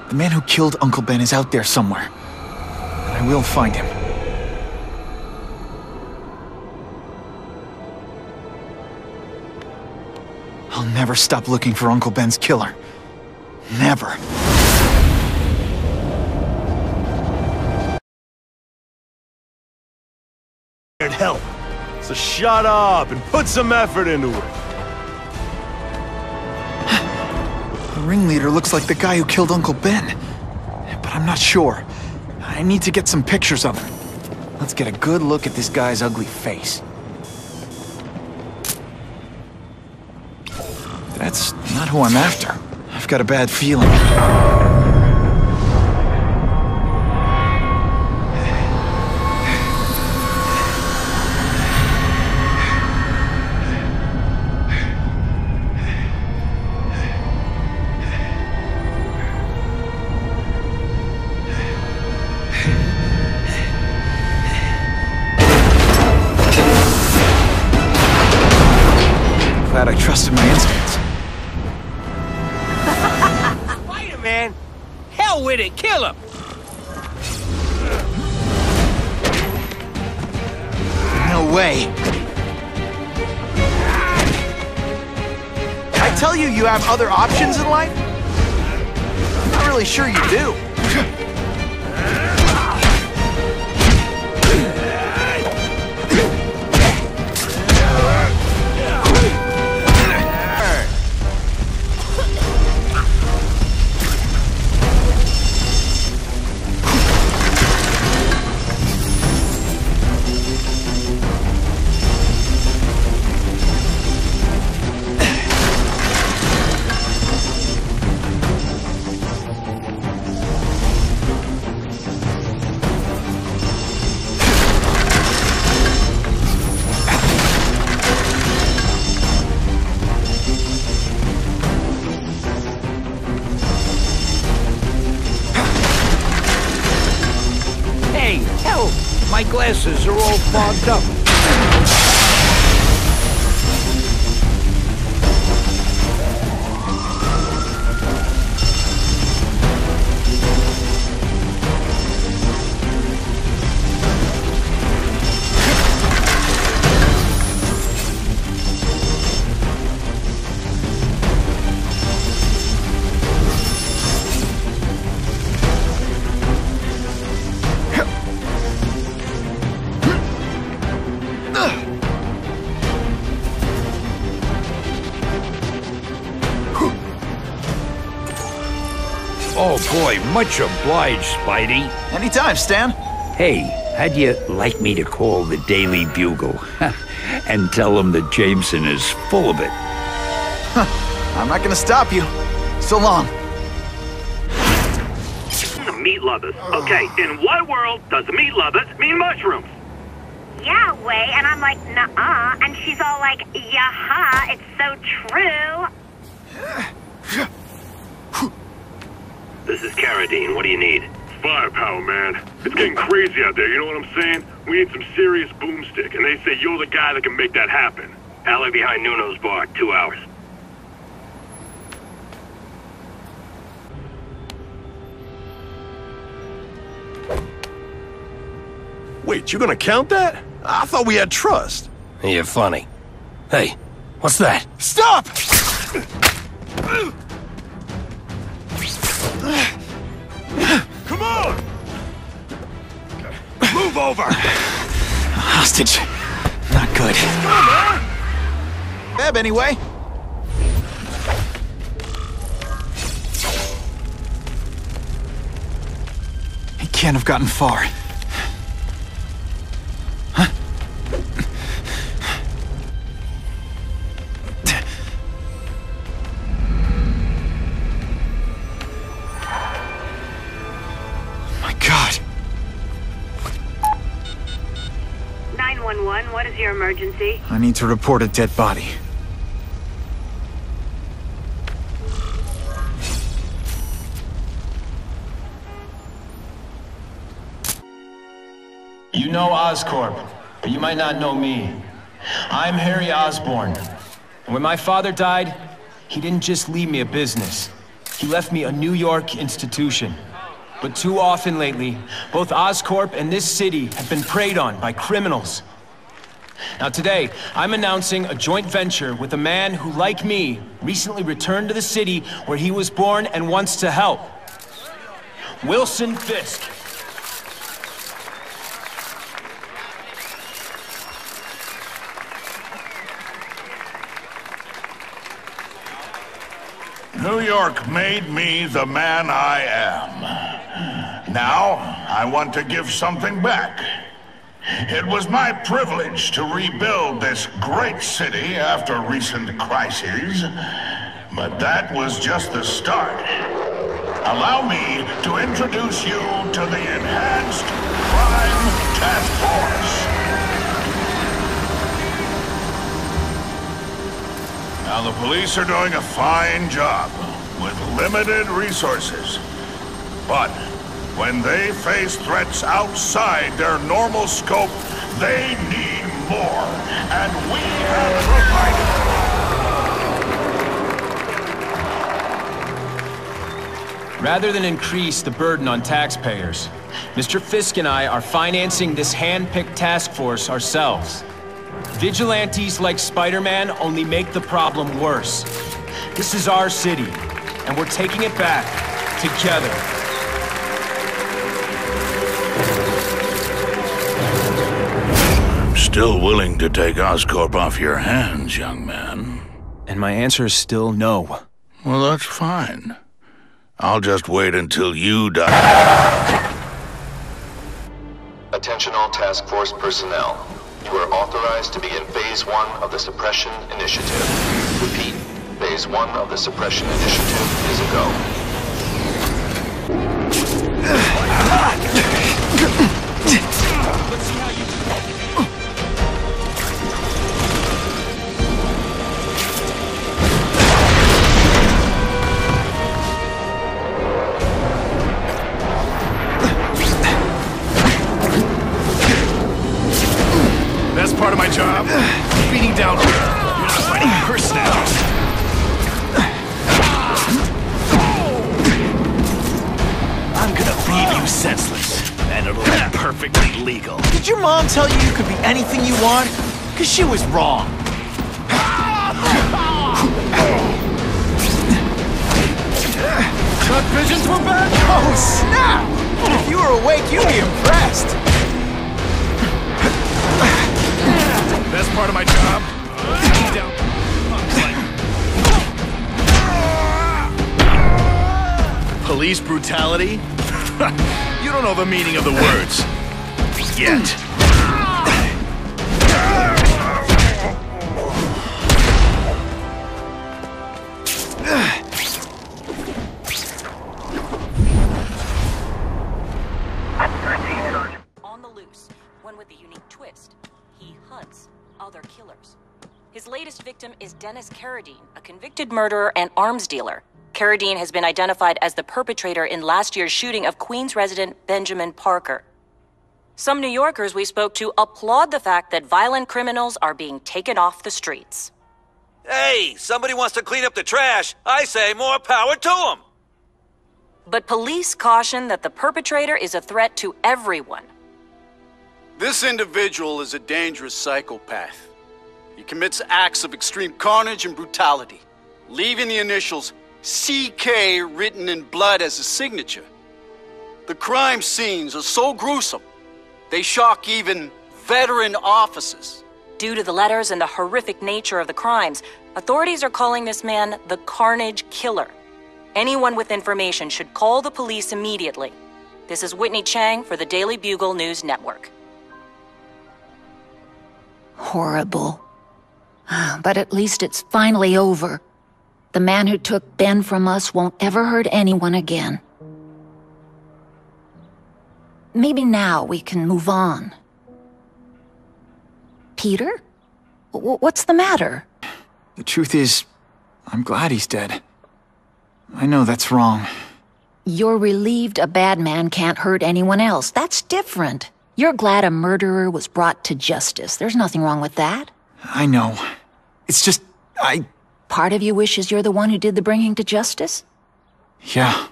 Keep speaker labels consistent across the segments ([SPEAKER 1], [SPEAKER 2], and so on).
[SPEAKER 1] The man who killed Uncle Ben is out there somewhere. And I will find him. I'll never stop looking for Uncle Ben's killer. Never.
[SPEAKER 2] Help. So shut up and put some effort into it.
[SPEAKER 1] The ringleader looks like the guy who killed Uncle Ben. But I'm not sure. I need to get some pictures of him. Let's get a good look at this guy's ugly face. That's not who I'm after. I've got a bad feeling. Glad I trusted my instincts.
[SPEAKER 3] Spider-Man? Hell with it, kill him!
[SPEAKER 1] No way. I tell you, you have other options in life? I'm not really sure you do.
[SPEAKER 3] My glasses are all fogged up. Oh boy, much obliged, Spidey.
[SPEAKER 1] Anytime, Stan.
[SPEAKER 3] Hey, how'd you like me to call the Daily Bugle and tell them that Jameson is full of it?
[SPEAKER 1] I'm not gonna stop you. So long.
[SPEAKER 4] Meat lovers. Okay, in what world does meat lovers mean mushrooms?
[SPEAKER 5] Yeah, way, and I'm like, nuh-uh, and she's all like, yeah-ha, it's so true.
[SPEAKER 4] This is Carradine. What do you need?
[SPEAKER 2] Firepower, man. It's getting crazy out there, you know what I'm saying? We need some serious boomstick, and they say you're the guy that can make that happen.
[SPEAKER 4] Alley behind Nuno's bar, 2 hours.
[SPEAKER 2] Wait, you gonna count that? I thought we had trust.
[SPEAKER 6] You're funny. Hey, what's that?
[SPEAKER 1] Stop!
[SPEAKER 2] Come on! Move over!
[SPEAKER 1] Hostage. Not good.
[SPEAKER 2] Come on, man!
[SPEAKER 1] Beb, anyway. He can't have gotten far.
[SPEAKER 5] What is your emergency?
[SPEAKER 1] I need to report a dead body.
[SPEAKER 7] You know Oscorp, but you might not know me. I'm Harry Osborn. And when my father died, he didn't just leave me a business. He left me a New York institution. But too often lately, both Oscorp and this city have been preyed on by criminals. Now today, I'm announcing a joint venture with a man who, like me, recently returned to the city where he was born and wants to help. Wilson Fisk.
[SPEAKER 8] New York made me the man I am. Now, I want to give something back. It was my privilege to rebuild this great city after recent crises, but that was just the start. Allow me to introduce you to the Enhanced Crime Task Force. Now, the police are doing a fine job with limited resources, but when they face threats outside their normal scope, they need more, and we have provided.
[SPEAKER 7] Rather than increase the burden on taxpayers, Mr. Fisk and I are financing this hand-picked task force ourselves. Vigilantes like Spiderman only make the problem worse. This is our city, and we're taking it back together.
[SPEAKER 8] Still willing to take Oscorp off your hands, young man?
[SPEAKER 7] And my answer is still no.
[SPEAKER 8] Well, that's fine. I'll just wait until you die.
[SPEAKER 9] Attention all task force personnel. You are authorized to begin Phase 1 of the Suppression Initiative. Repeat, Phase 1 of the Suppression Initiative is a go.
[SPEAKER 7] Let's see how you...
[SPEAKER 6] Best part of my job? Beating down. You're not fighting person now. I'm gonna beat you senseless, and it'll be perfectly legal.
[SPEAKER 1] Did your mom tell you could be anything you want? Because she was wrong.
[SPEAKER 6] Dark visions were back?
[SPEAKER 1] Oh, snap! If you were awake, you'd be impressed.
[SPEAKER 6] Best part of my job? Beating down. Police brutality? You don't know the meaning of the words. Yet.
[SPEAKER 10] On the loose, one with a unique twist. He hunts other killers. His latest victim is Dennis Carradine, a convicted murderer and arms dealer. Carradine has been identified as the perpetrator in last year's shooting of Queens resident Benjamin Parker. Some New Yorkers we spoke to applaud the fact that violent criminals are being taken off the streets.
[SPEAKER 11] Hey, somebody wants to clean up the trash. I say more power to them.
[SPEAKER 10] But police caution that the perpetrator is a threat to everyone.
[SPEAKER 12] This individual is a dangerous psychopath. He commits acts of extreme carnage and brutality, leaving the initials CK written in blood as a signature. The crime scenes are so gruesome, they shock even veteran officers.
[SPEAKER 10] Due to the letters and the horrific nature of the crimes, authorities are calling this man the Carnage Killer. Anyone with information should call the police immediately. This is Whitney Chang for the Daily Bugle News Network.
[SPEAKER 13] Horrible. But at least it's finally over. The man who took Ben from us won't ever hurt anyone again. Maybe now we can move on. Peter? What's the matter?
[SPEAKER 1] The truth is, I'm glad he's dead. I know that's wrong.
[SPEAKER 13] You're relieved a bad man can't hurt anyone else. That's different. You're glad a murderer was brought to justice. There's nothing wrong with that.
[SPEAKER 1] I know. It's just,
[SPEAKER 13] Part of you wishes you're the one who did the bringing to justice?
[SPEAKER 1] Yeah.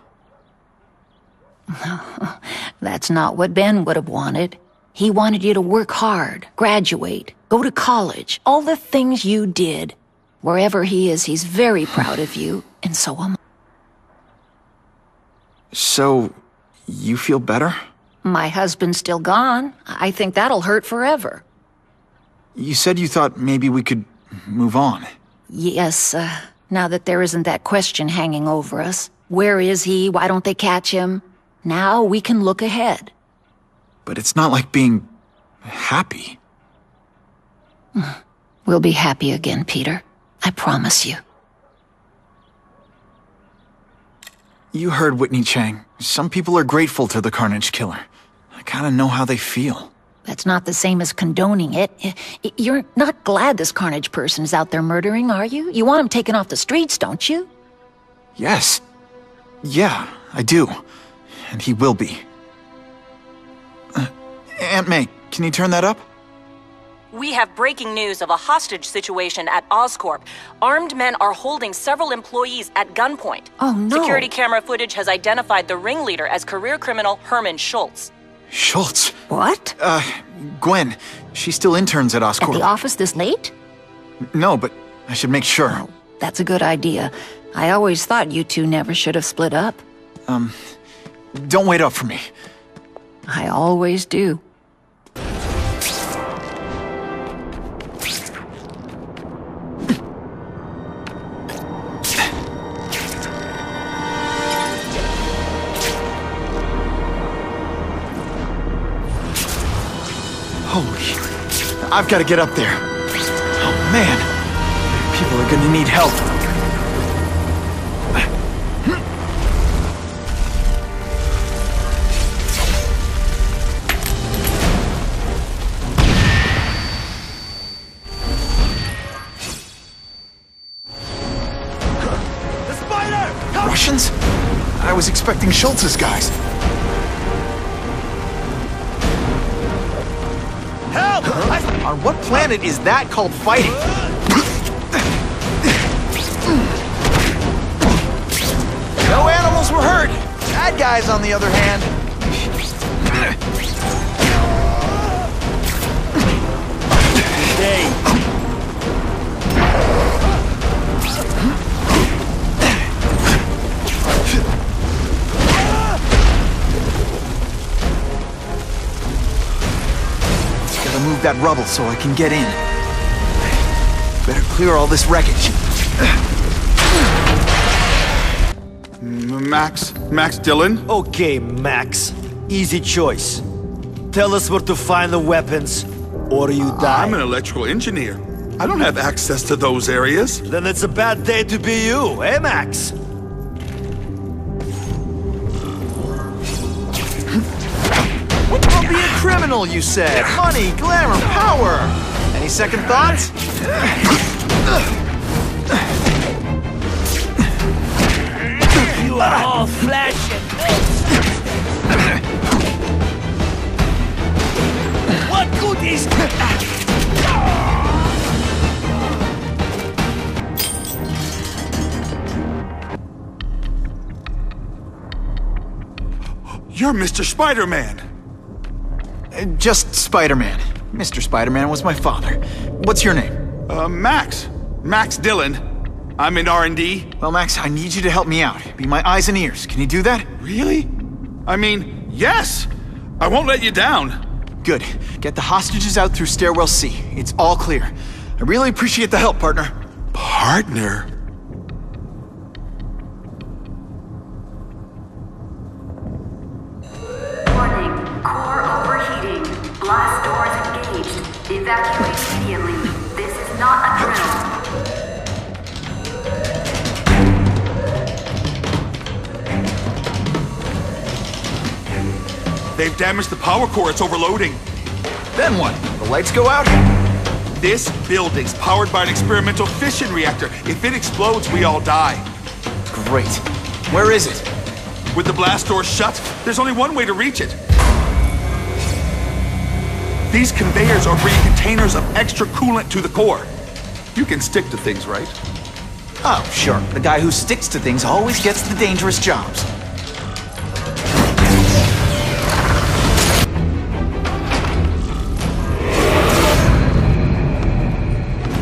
[SPEAKER 13] That's not what Ben would have wanted. He wanted you to work hard, graduate, go to college, all the things you did. Wherever he is, he's very proud of you, and so am I.
[SPEAKER 1] So, you feel better?
[SPEAKER 13] My husband's still gone. I think that'll hurt forever.
[SPEAKER 1] You said you thought maybe we could move on.
[SPEAKER 13] Yes, now that there isn't that question hanging over us. Where is he? Why don't they catch him? Now we can look ahead.
[SPEAKER 1] But it's not like being happy.
[SPEAKER 13] We'll be happy again, Peter. I promise you.
[SPEAKER 1] You heard Whitney Chang. Some people are grateful to the Carnage Killer. I kinda know how they feel.
[SPEAKER 13] That's not the same as condoning it. You're not glad this Carnage person is out there murdering, are you? You want him taken off the streets, don't you?
[SPEAKER 1] Yes. Yeah, I do. And he will be. Aunt May, can you turn that up?
[SPEAKER 10] We have breaking news of a hostage situation at Oscorp. Armed men are holding several employees at gunpoint.
[SPEAKER 13] Oh, no.
[SPEAKER 10] Security camera footage has identified the ringleader as career criminal Herman Schultz.
[SPEAKER 1] Schultz?
[SPEAKER 13] What?
[SPEAKER 1] Gwen. She still interns at Oscorp.
[SPEAKER 13] At the office this late?
[SPEAKER 1] No, but I should make sure.
[SPEAKER 13] Oh, that's a good idea. I always thought you two never should have split up.
[SPEAKER 1] Don't wait up for me.
[SPEAKER 13] I always do.
[SPEAKER 1] Holy... I've got to get up there. Oh, man. People are gonna need help.
[SPEAKER 6] The spider! Help!
[SPEAKER 1] Russians? I was expecting Schultz's guys.
[SPEAKER 6] Help!
[SPEAKER 1] On what planet is that called fighting? No animals were hurt. Bad guys, on the other hand.
[SPEAKER 6] Hey.
[SPEAKER 1] Gotta move that rubble so I can get in. Better clear all this wreckage.
[SPEAKER 14] Max Dillon?
[SPEAKER 15] Okay, Max. Easy choice. Tell us where to find the weapons, or you die.
[SPEAKER 14] I'm an electrical engineer. I don't have access to those areas.
[SPEAKER 15] Then it's a bad day to be you, eh, Max?
[SPEAKER 1] Don't be a criminal, you said. Money, glamour, power. Any second thoughts?
[SPEAKER 15] You are all flesh and what good is that?
[SPEAKER 14] You're Mr. Spider-Man.
[SPEAKER 1] Just Spider-Man. Mr. Spider-Man was my father. What's your name?
[SPEAKER 14] Max. Max Dillon. I'm in R&D.
[SPEAKER 1] Well, Max, I need you to help me out. Be my eyes and ears. Can you do that?
[SPEAKER 14] Really? I mean, yes! I won't let you down.
[SPEAKER 1] Good. Get the hostages out through stairwell C. It's all clear. I really appreciate the help, partner.
[SPEAKER 14] Partner?
[SPEAKER 16] Warning. Core overheating. Blast doors engaged. Evacuate immediately. This is not a drill.
[SPEAKER 14] They've damaged the power core. It's overloading.
[SPEAKER 1] Then what? The lights go out?
[SPEAKER 14] This building's powered by an experimental fission reactor. If it explodes, we all die.
[SPEAKER 1] Great. Where is it?
[SPEAKER 14] With the blast doors shut, there's only one way to reach it. These conveyors are bringing containers of extra coolant to the core. You can stick to things, right?
[SPEAKER 1] Oh, sure. The guy who sticks to things always gets the dangerous jobs.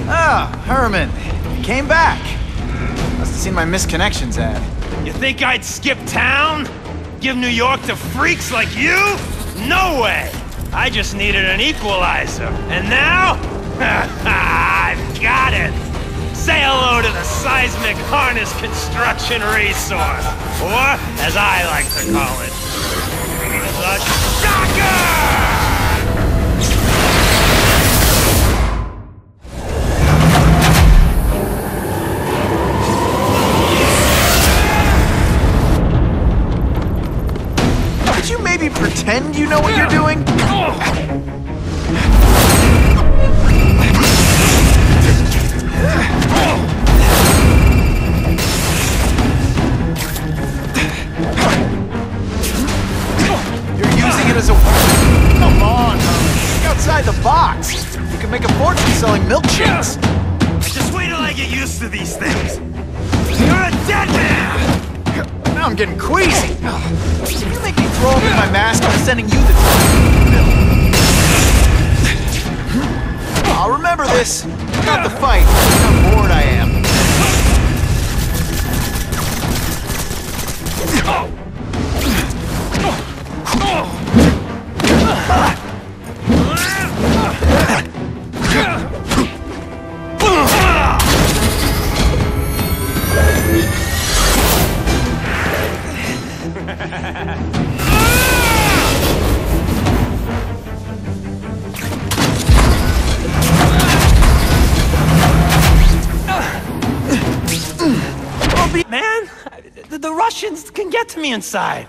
[SPEAKER 1] Ah, Herman. You came back. Must have seen my missed connections ad.
[SPEAKER 7] You think I'd skip town? Give New York to freaks like you? No way! I just needed an equalizer. And now? I've got it! Say hello to the seismic harness construction resource. Or, as I like to call it, the shocker!
[SPEAKER 1] Could you maybe pretend you know what you're doing? You're using it as a... Come on, think outside the box. You can make a fortune selling milkshakes.
[SPEAKER 7] Just wait till I get used to these things. You're a dead man!
[SPEAKER 1] Now I'm getting queasy. If you make me throw away my mask, I'm sending you the... I'll remember this. Not the fight. How bored I am.
[SPEAKER 7] Man, the Russians can get to me inside.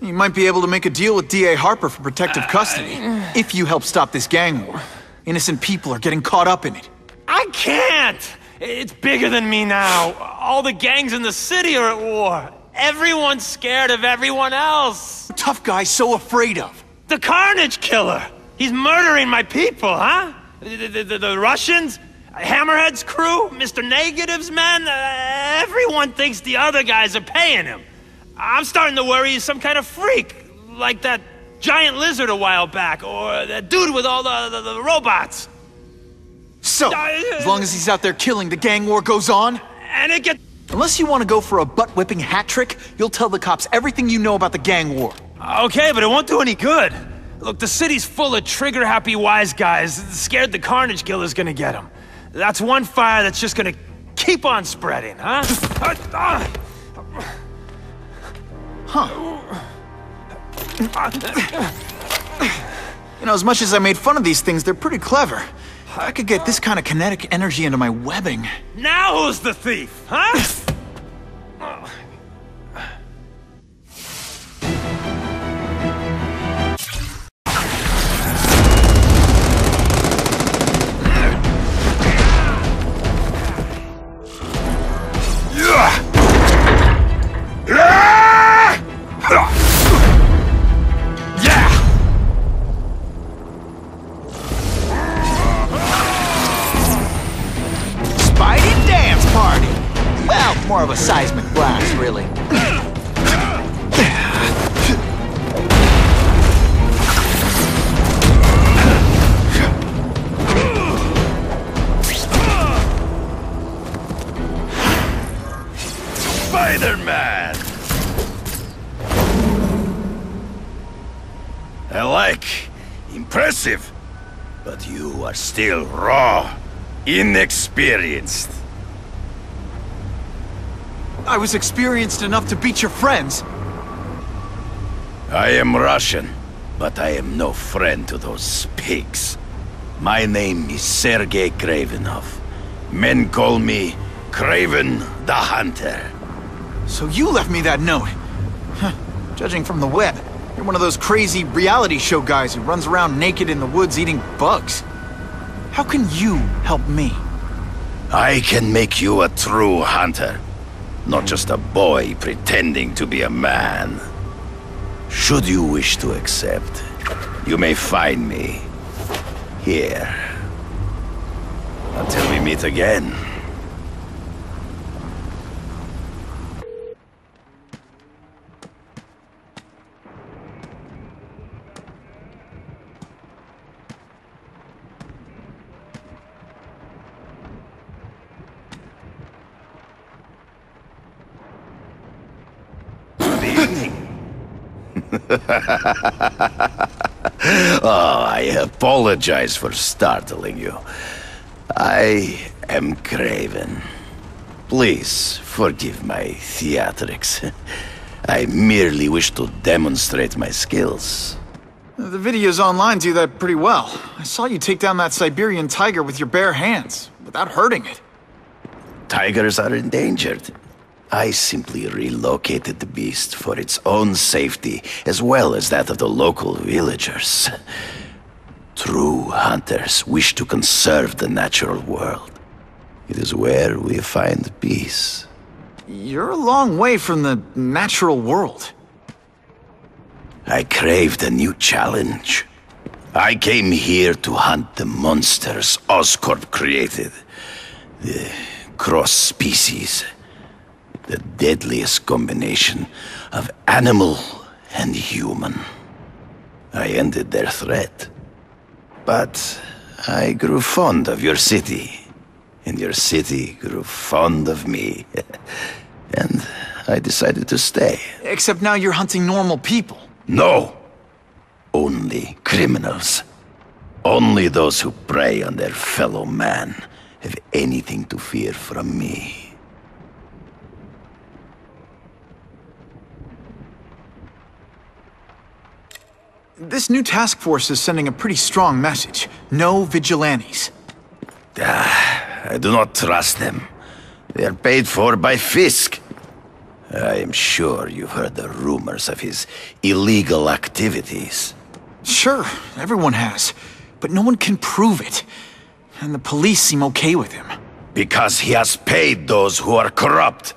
[SPEAKER 1] You might be able to make a deal with D.A. Harper for protective custody, if you help stop this gang war. Innocent people are getting caught up in it.
[SPEAKER 7] I can't! It's bigger than me now. All the gangs in the city are at war. Everyone's scared of everyone else.
[SPEAKER 1] What tough guy's so afraid of?
[SPEAKER 7] The Carnage Killer! He's murdering my people, huh? The Russians? Hammerhead's crew? Mr. Negative's men? Everyone thinks the other guys are paying him. I'm starting to worry he's some kind of freak, like that giant lizard a while back, or that dude with all the robots.
[SPEAKER 1] So, as long as he's out there killing, the gang war goes on?
[SPEAKER 7] And it gets...
[SPEAKER 1] Unless you want to go for a butt-whipping hat trick, you'll tell the cops everything you know about the gang war.
[SPEAKER 7] Okay, but it won't do any good. Look, the city's full of trigger-happy wise guys, scared the Carnage Killer's gonna get them. That's one fire that's just gonna keep on spreading, huh?
[SPEAKER 1] You know, as much as I made fun of these things, they're pretty clever. I could get this kind of kinetic energy into my webbing.
[SPEAKER 7] Now who's the thief, huh?
[SPEAKER 1] More of a seismic blast, really.
[SPEAKER 11] Spiderman! I like. Impressive. But you are still raw. Inexperienced.
[SPEAKER 1] I was experienced enough to beat your friends.
[SPEAKER 11] I am Russian, but I am no friend to those pigs. My name is Sergei Kravenov. Men call me Kraven the Hunter.
[SPEAKER 1] So you left me that note. Huh. Judging from the web, you're one of those crazy reality show guys who runs around naked in the woods eating bugs. How can you help me?
[SPEAKER 11] I can make you a true hunter. Not just a boy pretending to be a man. Should you wish to accept, you may find me here. Until we meet again. evening! Oh, I apologize for startling you. I am Craven. Please forgive my theatrics. I merely wish to demonstrate my skills.
[SPEAKER 1] The videos online do that pretty well. I saw you take down that Siberian tiger with your bare hands, without hurting it.
[SPEAKER 11] Tigers are endangered. I simply relocated the beast for its own safety, as well as that of the local villagers. True hunters wish to conserve the natural world. It is where we find peace.
[SPEAKER 1] You're a long way from the natural world.
[SPEAKER 11] I craved a new challenge. I came here to hunt the monsters Oscorp created. The cross-species. The deadliest combination of animal and human. I ended their threat. But I grew fond of your city. And your city grew fond of me. And I decided to stay.
[SPEAKER 1] Except now you're hunting normal people.
[SPEAKER 11] No! Only criminals. Only those who prey on their fellow man have anything to fear from me.
[SPEAKER 1] This new task force is sending a pretty strong message. No vigilantes.
[SPEAKER 11] I do not trust them. They are paid for by Fisk. I am sure you've heard the rumors of his illegal activities.
[SPEAKER 1] Sure, everyone has. But no one can prove it. And the police seem okay with him.
[SPEAKER 11] Because he has paid those who are corrupt.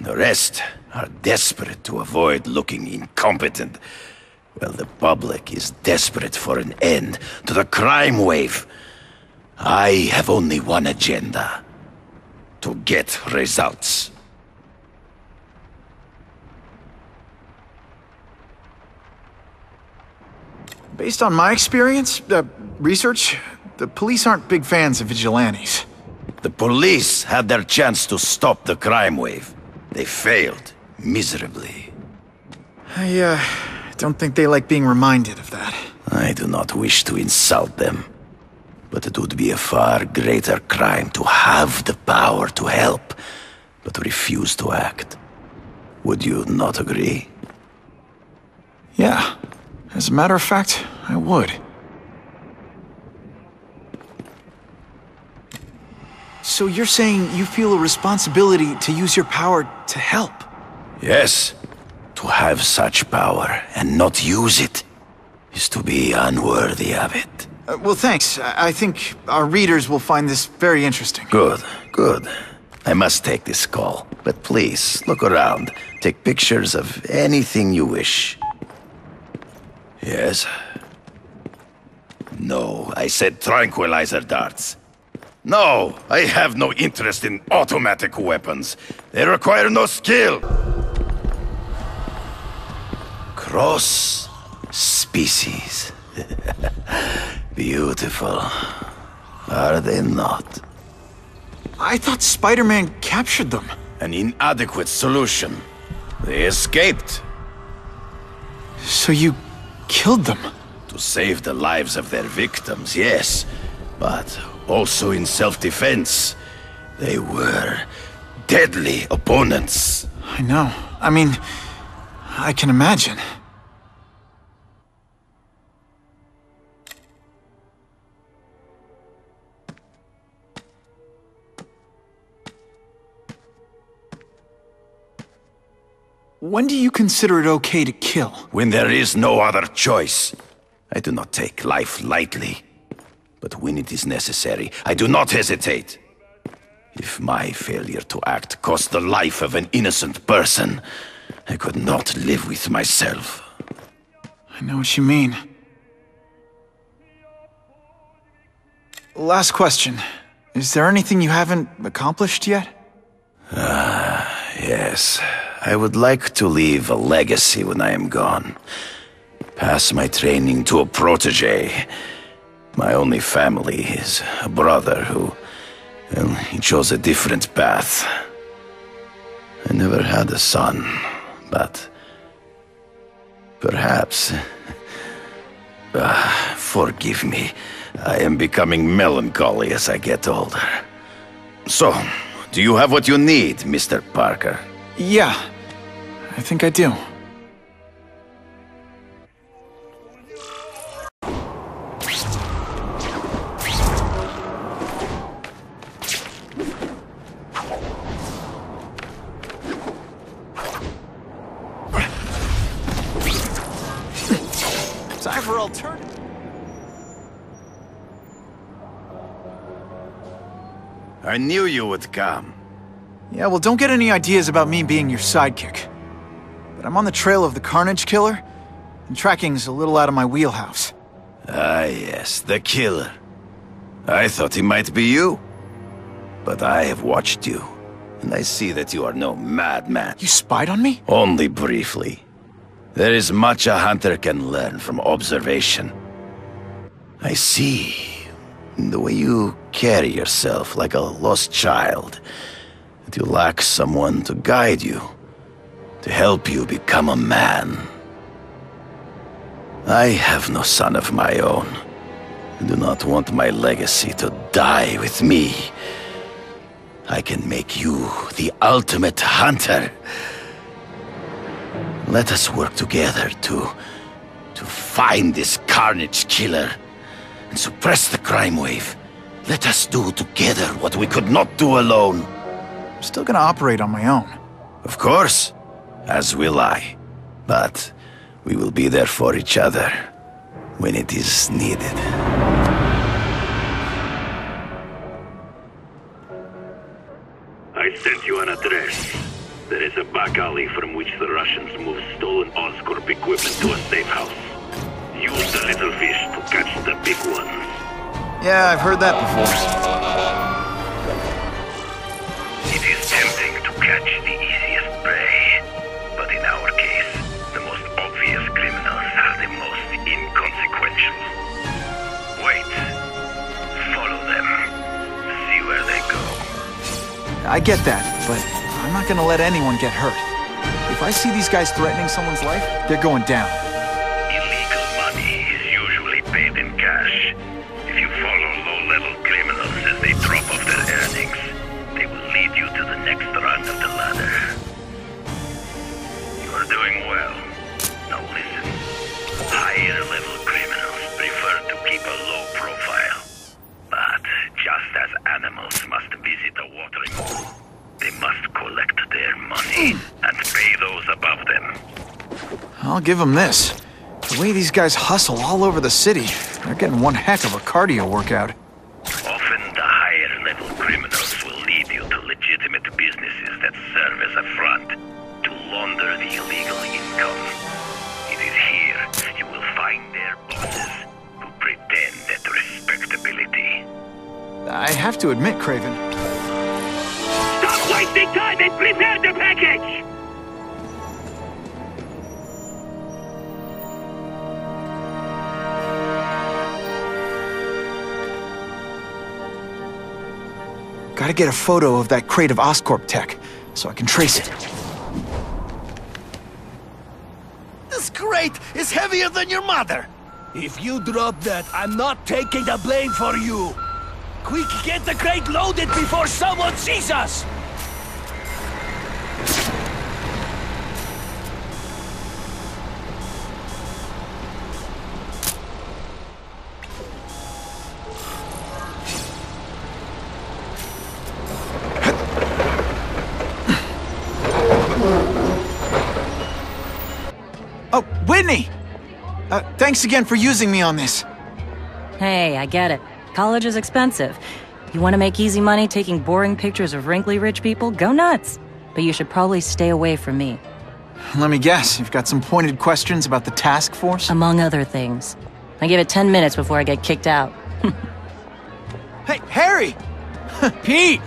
[SPEAKER 11] The rest are desperate to avoid looking incompetent. Well, the public is desperate for an end to the crime wave. I have only one agenda. To get results.
[SPEAKER 1] Based on my experience, research, the police aren't big fans of vigilantes.
[SPEAKER 11] The police had their chance to stop the crime wave. They failed miserably.
[SPEAKER 1] I don't think they like being reminded of that.
[SPEAKER 11] I do not wish to insult them. But it would be a far greater crime to have the power to help, but refuse to act. Would you not agree?
[SPEAKER 1] Yeah. As a matter of fact, I would. So you're saying you feel a responsibility to use your power to help?
[SPEAKER 11] Yes. To have such power and not use it is to be unworthy of it.
[SPEAKER 1] Well, thanks. I think our readers will find this very interesting.
[SPEAKER 11] Good, good. I must take this call, but please, look around. Take pictures of anything you wish. Yes? No, I said tranquilizer darts. No, I have no interest in automatic weapons. They require no skill. Cross species. Beautiful. Are they not?
[SPEAKER 1] I thought Spiderman captured them.
[SPEAKER 11] An inadequate solution. They escaped.
[SPEAKER 1] So you killed them?
[SPEAKER 11] To save the lives of their victims, yes. But also in self-defense. They were deadly opponents.
[SPEAKER 1] I know. I mean, I can imagine. When do you consider it okay to kill?
[SPEAKER 11] When there is no other choice. I do not take life lightly. But when it is necessary, I do not hesitate. If my failure to act cost the life of an innocent person, I could not live with myself.
[SPEAKER 1] I know what you mean. Last question. Is there anything you haven't accomplished yet?
[SPEAKER 11] Yes. I would like to leave a legacy when I am gone. Pass my training to a protege. My only family is a brother who... well, he chose a different path. I never had a son, but Perhaps. Forgive me. I am becoming melancholy as I get older. So, do you have what you need, Mr. Parker?
[SPEAKER 1] Yeah, I think I do. Time for alternative.
[SPEAKER 11] I knew you would come.
[SPEAKER 1] Yeah, well, don't get any ideas about me being your sidekick. But I'm on the trail of the Carnage Killer, and tracking's a little out of my wheelhouse.
[SPEAKER 11] Ah, yes, the killer. I thought he might be you. But I have watched you, and I see that you are no madman.
[SPEAKER 1] You spied on me?
[SPEAKER 11] Only briefly. There is much a hunter can learn from observation. I see the way you carry yourself like a lost child, that you lack someone to guide you, to help you become a man. I have no son of my own. I do not want my legacy to die with me. I can make you the ultimate hunter. Let us work together to find this Carnage Killer and suppress the crime wave. Let us do together what we could not do alone.
[SPEAKER 1] I'm still gonna operate on my own.
[SPEAKER 11] Of course, as will I. But we will be there for each other when it is needed.
[SPEAKER 2] I sent you an address. There is a back alley from which the Russians move stolen Oscorp equipment to a safe house. Use the little fish to catch the big ones.
[SPEAKER 1] Yeah, I've heard that before.
[SPEAKER 2] It is tempting to catch the easiest prey, but in our case, the most obvious criminals are the most inconsequential. Wait. Follow them. See where they go.
[SPEAKER 1] I get that, but I'm not gonna let anyone get hurt. If I see these guys threatening someone's life, they're going down.
[SPEAKER 2] Illegal money is usually paid in cash. If you follow low-level criminals as they drop off their earnings, they will lead you to the next rung of the ladder. You are doing well. Now listen. Higher-level criminals prefer to keep a low profile. But just as animals must visit a watering hole, they must collect their money and pay those above them.
[SPEAKER 1] I'll give them this. The way these guys hustle all over the city, they're getting one heck of a cardio workout.
[SPEAKER 2] Often the higher-level criminals will lead you to legitimate businesses that serve as a front to launder the illegal income. It is here you will find their bosses who pretend at respectability.
[SPEAKER 1] I have to admit, Craven.
[SPEAKER 4] Stop wasting time and prepare the package!
[SPEAKER 1] Gotta get a photo of that crate of Oscorp tech, so I can trace it.
[SPEAKER 15] This crate is heavier than your mother! If you drop that, I'm not taking the blame for you! Quick, get the crate loaded before someone sees us!
[SPEAKER 1] Oh, Whitney! Thanks again for using me on this.
[SPEAKER 10] Hey, I get it. College is expensive. You want to make easy money taking boring pictures of wrinkly rich people? Go nuts. But you should probably stay away from me.
[SPEAKER 1] Let me guess, you've got some pointed questions about the task force?
[SPEAKER 10] Among other things. I give it 10 minutes before I get kicked out.
[SPEAKER 1] Hey, Harry!
[SPEAKER 7] Pete!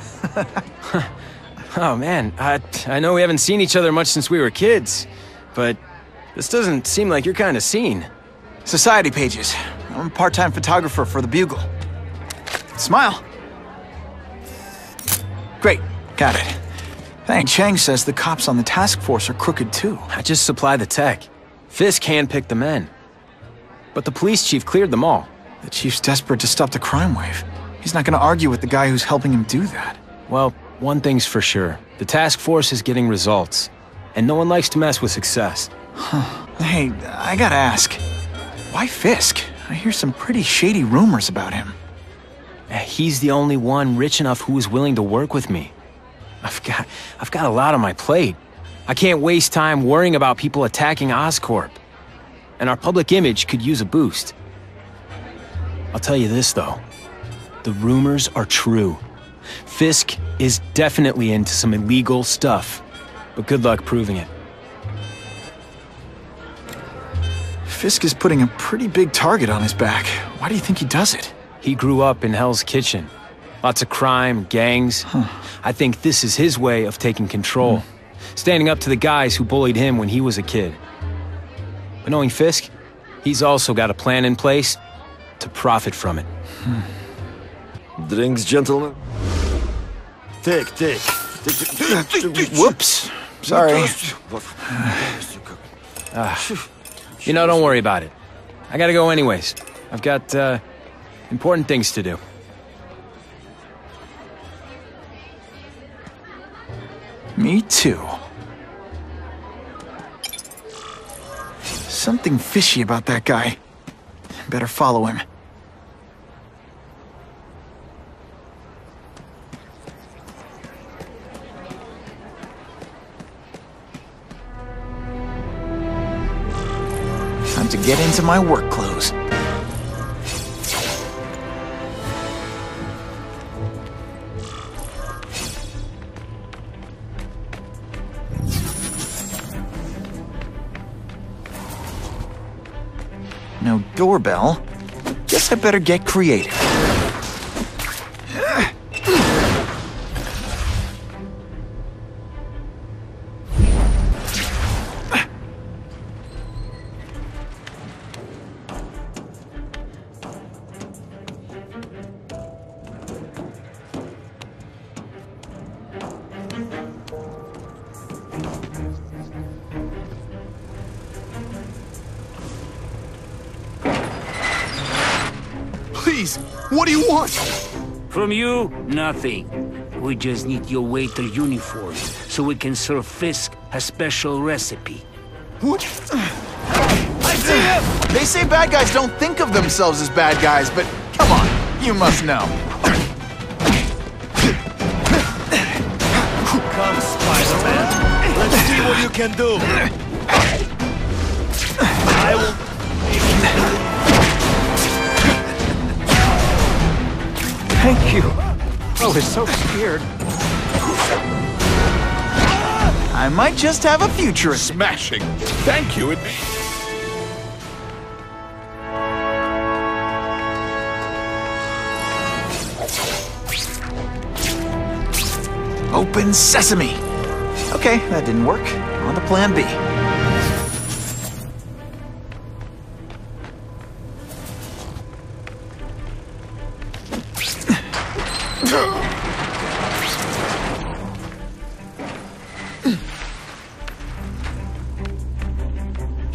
[SPEAKER 7] Oh man, I know we haven't seen each other much since we were kids, but this doesn't seem like your kind of scene.
[SPEAKER 1] Society pages. I'm a part-time photographer for the Bugle. Smile. Great, got it. Thanks. Chang says the cops on the task force are crooked too.
[SPEAKER 7] I just supply the tech. Fisk handpicked the men. But the police chief cleared them all.
[SPEAKER 1] The chief's desperate to stop the crime wave. He's not gonna argue with the guy who's helping him do that.
[SPEAKER 7] Well, one thing's for sure. The task force is getting results. And no one likes to mess with success.
[SPEAKER 1] Huh. Hey, I gotta ask. Why Fisk? I hear some pretty shady rumors about him.
[SPEAKER 7] He's the only one rich enough who is willing to work with me. I've got a lot on my plate. I can't waste time worrying about people attacking Oscorp. And our public image could use a boost. I'll tell you this, though. The rumors are true. Fisk is definitely into some illegal stuff. But good luck proving it.
[SPEAKER 1] Fisk is putting a pretty big target on his back. Why do you think he does it?
[SPEAKER 7] He grew up in Hell's Kitchen. Lots of crime, gangs. I think this is his way of taking control. Standing up to the guys who bullied him when he was a kid. But knowing Fisk, he's also got a plan in place to profit from it.
[SPEAKER 17] Drinks, gentlemen? Take.
[SPEAKER 1] Whoops. Sorry.
[SPEAKER 7] You know, don't worry about it. I gotta go anyways. I've got, important things to do.
[SPEAKER 1] Me too. Something fishy about that guy. Better follow him. Time to get into my work clothes. No doorbell. Guess I better get creative.
[SPEAKER 14] Please, what do you want?
[SPEAKER 18] From you, nothing. We just need your waiter uniform so we can serve Fisk a special recipe.
[SPEAKER 14] What?
[SPEAKER 1] I see him! They say bad guys don't think of themselves as bad guys, but come on, you must know.
[SPEAKER 15] Come, Spider-Man. Let's see what you can do. I will...
[SPEAKER 1] Thank you. I was so scared. I might just have a future.
[SPEAKER 14] Smashing. Thank you.
[SPEAKER 1] Open sesame. Okay, that didn't work. On to plan B.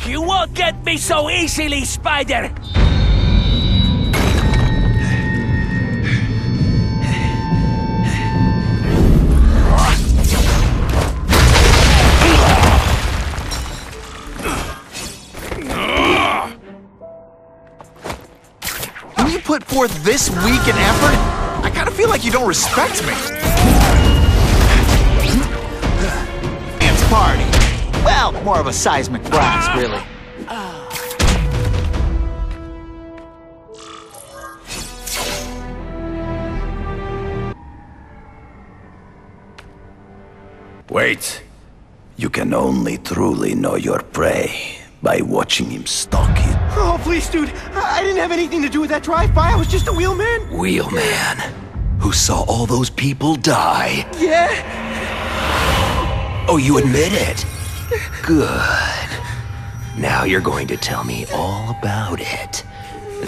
[SPEAKER 18] You won't get me so easily, Spider!
[SPEAKER 1] When you put forth this week an effort, I kind of feel like you don't respect me. Dance party. Well, more of a seismic blast, really.
[SPEAKER 11] Wait. You can only truly know your prey by watching him stalk it.
[SPEAKER 15] Oh, please, dude. I didn't have anything to do with that drive-by. I was just a wheelman.
[SPEAKER 11] Wheelman, who saw all those people die.
[SPEAKER 15] Yeah?
[SPEAKER 11] Oh, you admit it? Good. Now you're going to tell me all about it.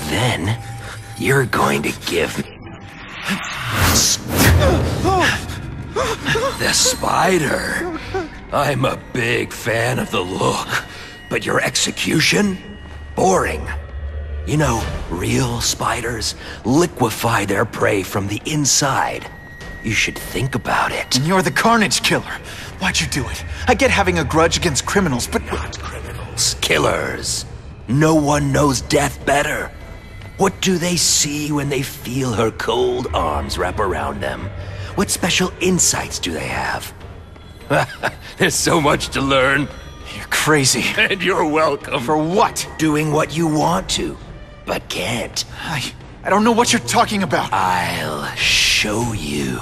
[SPEAKER 11] Then, you're going to give me... the spider. I'm a big fan of the look.
[SPEAKER 19] But your execution? Boring. You know, real spiders liquefy their prey from the inside. You should think about it.
[SPEAKER 1] And you're the Carnage Killer. Why'd you do it? I get having a grudge against criminals, but...
[SPEAKER 19] Not criminals, killers. No one knows death better. What do they see when they feel her cold arms wrap around them? What special insights do they have? There's so much to learn.
[SPEAKER 1] You're crazy.
[SPEAKER 19] And you're welcome.
[SPEAKER 1] For what?
[SPEAKER 19] Doing what you want to, but can't.
[SPEAKER 1] I don't know what you're talking about.
[SPEAKER 19] I'll show you.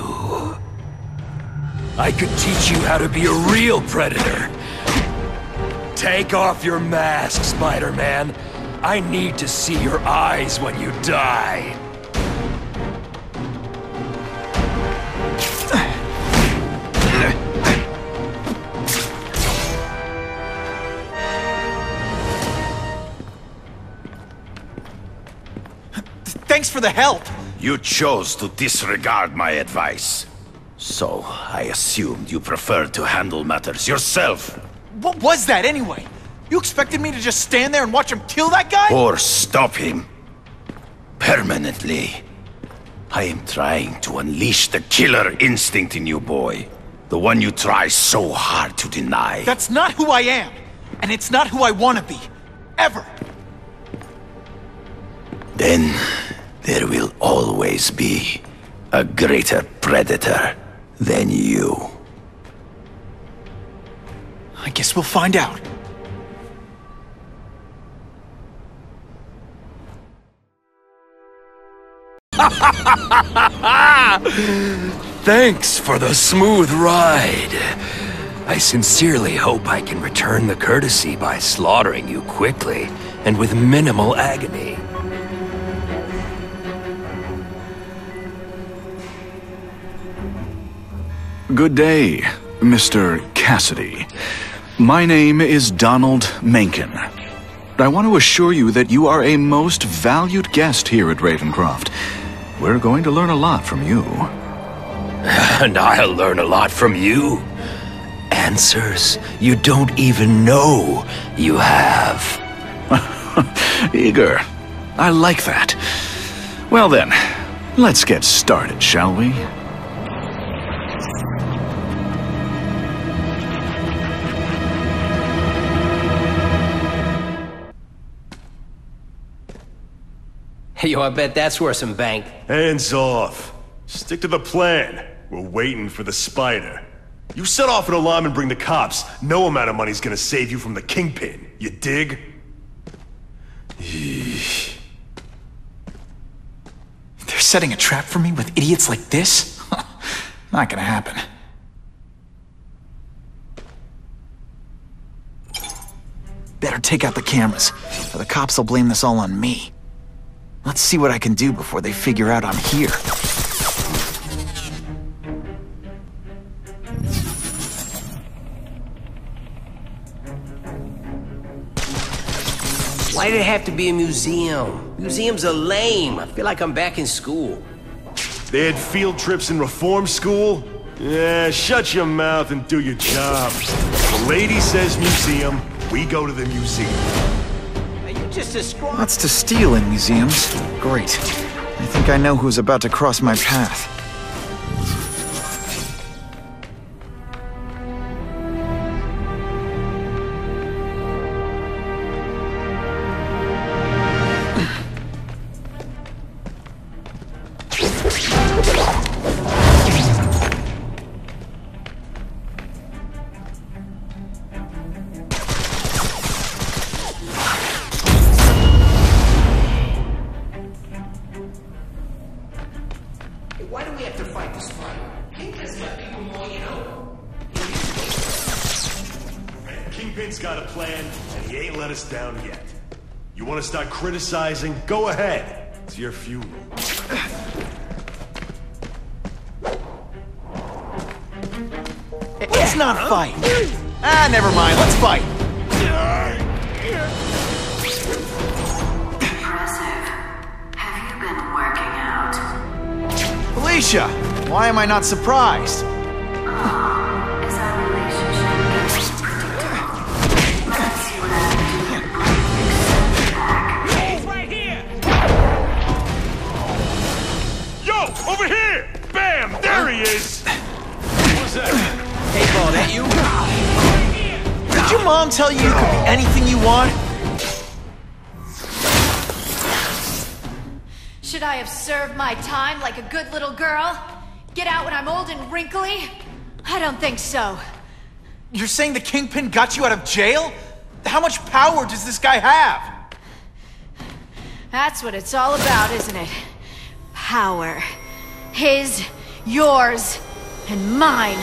[SPEAKER 19] I could teach you how to be a real predator. Take off your mask, Spider-Man. I need to see your eyes when you die.
[SPEAKER 1] Thanks for the help.
[SPEAKER 11] You chose to disregard my advice. So, I assumed you preferred to handle matters yourself.
[SPEAKER 1] What was that anyway? You expected me to just stand there and watch him kill that guy?
[SPEAKER 11] Or stop him. Permanently. I am trying to unleash the killer instinct in you, boy. The one you try so hard to deny.
[SPEAKER 1] That's not who I am. And it's not who I want to be. Ever.
[SPEAKER 11] Then, there will always be a greater predator than you.
[SPEAKER 1] I guess we'll find out.
[SPEAKER 19] Thanks for the smooth ride. I sincerely hope I can return the courtesy by slaughtering you quickly and with minimal agony.
[SPEAKER 6] Good day, Mr. Cassidy. My name is Donald Mencken. I want to assure you that you are a most valued guest here at Ravencroft. We're going to learn a lot from you.
[SPEAKER 19] And I'll learn a lot from you. Answers you don't even know you have.
[SPEAKER 6] Eager. I like that. Well then, let's get started, shall we?
[SPEAKER 20] Yo, I bet that's worth some bank.
[SPEAKER 21] Hands off. Stick to the plan. We're waiting for the spider. You set off an alarm and bring the cops. No amount of money's gonna save you from the Kingpin. You dig?
[SPEAKER 1] They're setting a trap for me with idiots like this? Not gonna happen. Better take out the cameras, or the cops will blame this all on me. Let's see what I can do before they figure out I'm here.
[SPEAKER 20] Why did it have to be a museum? Museums are lame. I feel like I'm back in school.
[SPEAKER 21] They had field trips in reform school? Yeah, shut your mouth and do your job. The lady says museum, we go to the museum.
[SPEAKER 20] Just describe.
[SPEAKER 1] That's to steal in museums. Great. I think I know who's about to cross my path.
[SPEAKER 20] Why do we have to fight this fight? Kingpin's got people more, you know.
[SPEAKER 21] Kingpin's got a plan, and he ain't let us down yet. You want to start criticizing? Go ahead. It's your funeral.
[SPEAKER 1] It's not a fight. Ah, never mind. Let's fight.
[SPEAKER 16] Impressive. Have you been working out?
[SPEAKER 1] Alicia, why am I not surprised?
[SPEAKER 16] Is our relationship getting predictable? Let's see what I
[SPEAKER 1] mom tell you you could be anything you want?
[SPEAKER 3] Should I have served my time like a good little girl? Get out when I'm old and wrinkly? I don't think so.
[SPEAKER 1] You're saying the Kingpin got you out of jail? How much power does this guy have?
[SPEAKER 3] That's what it's all about, isn't it? Power. His, yours, and mine.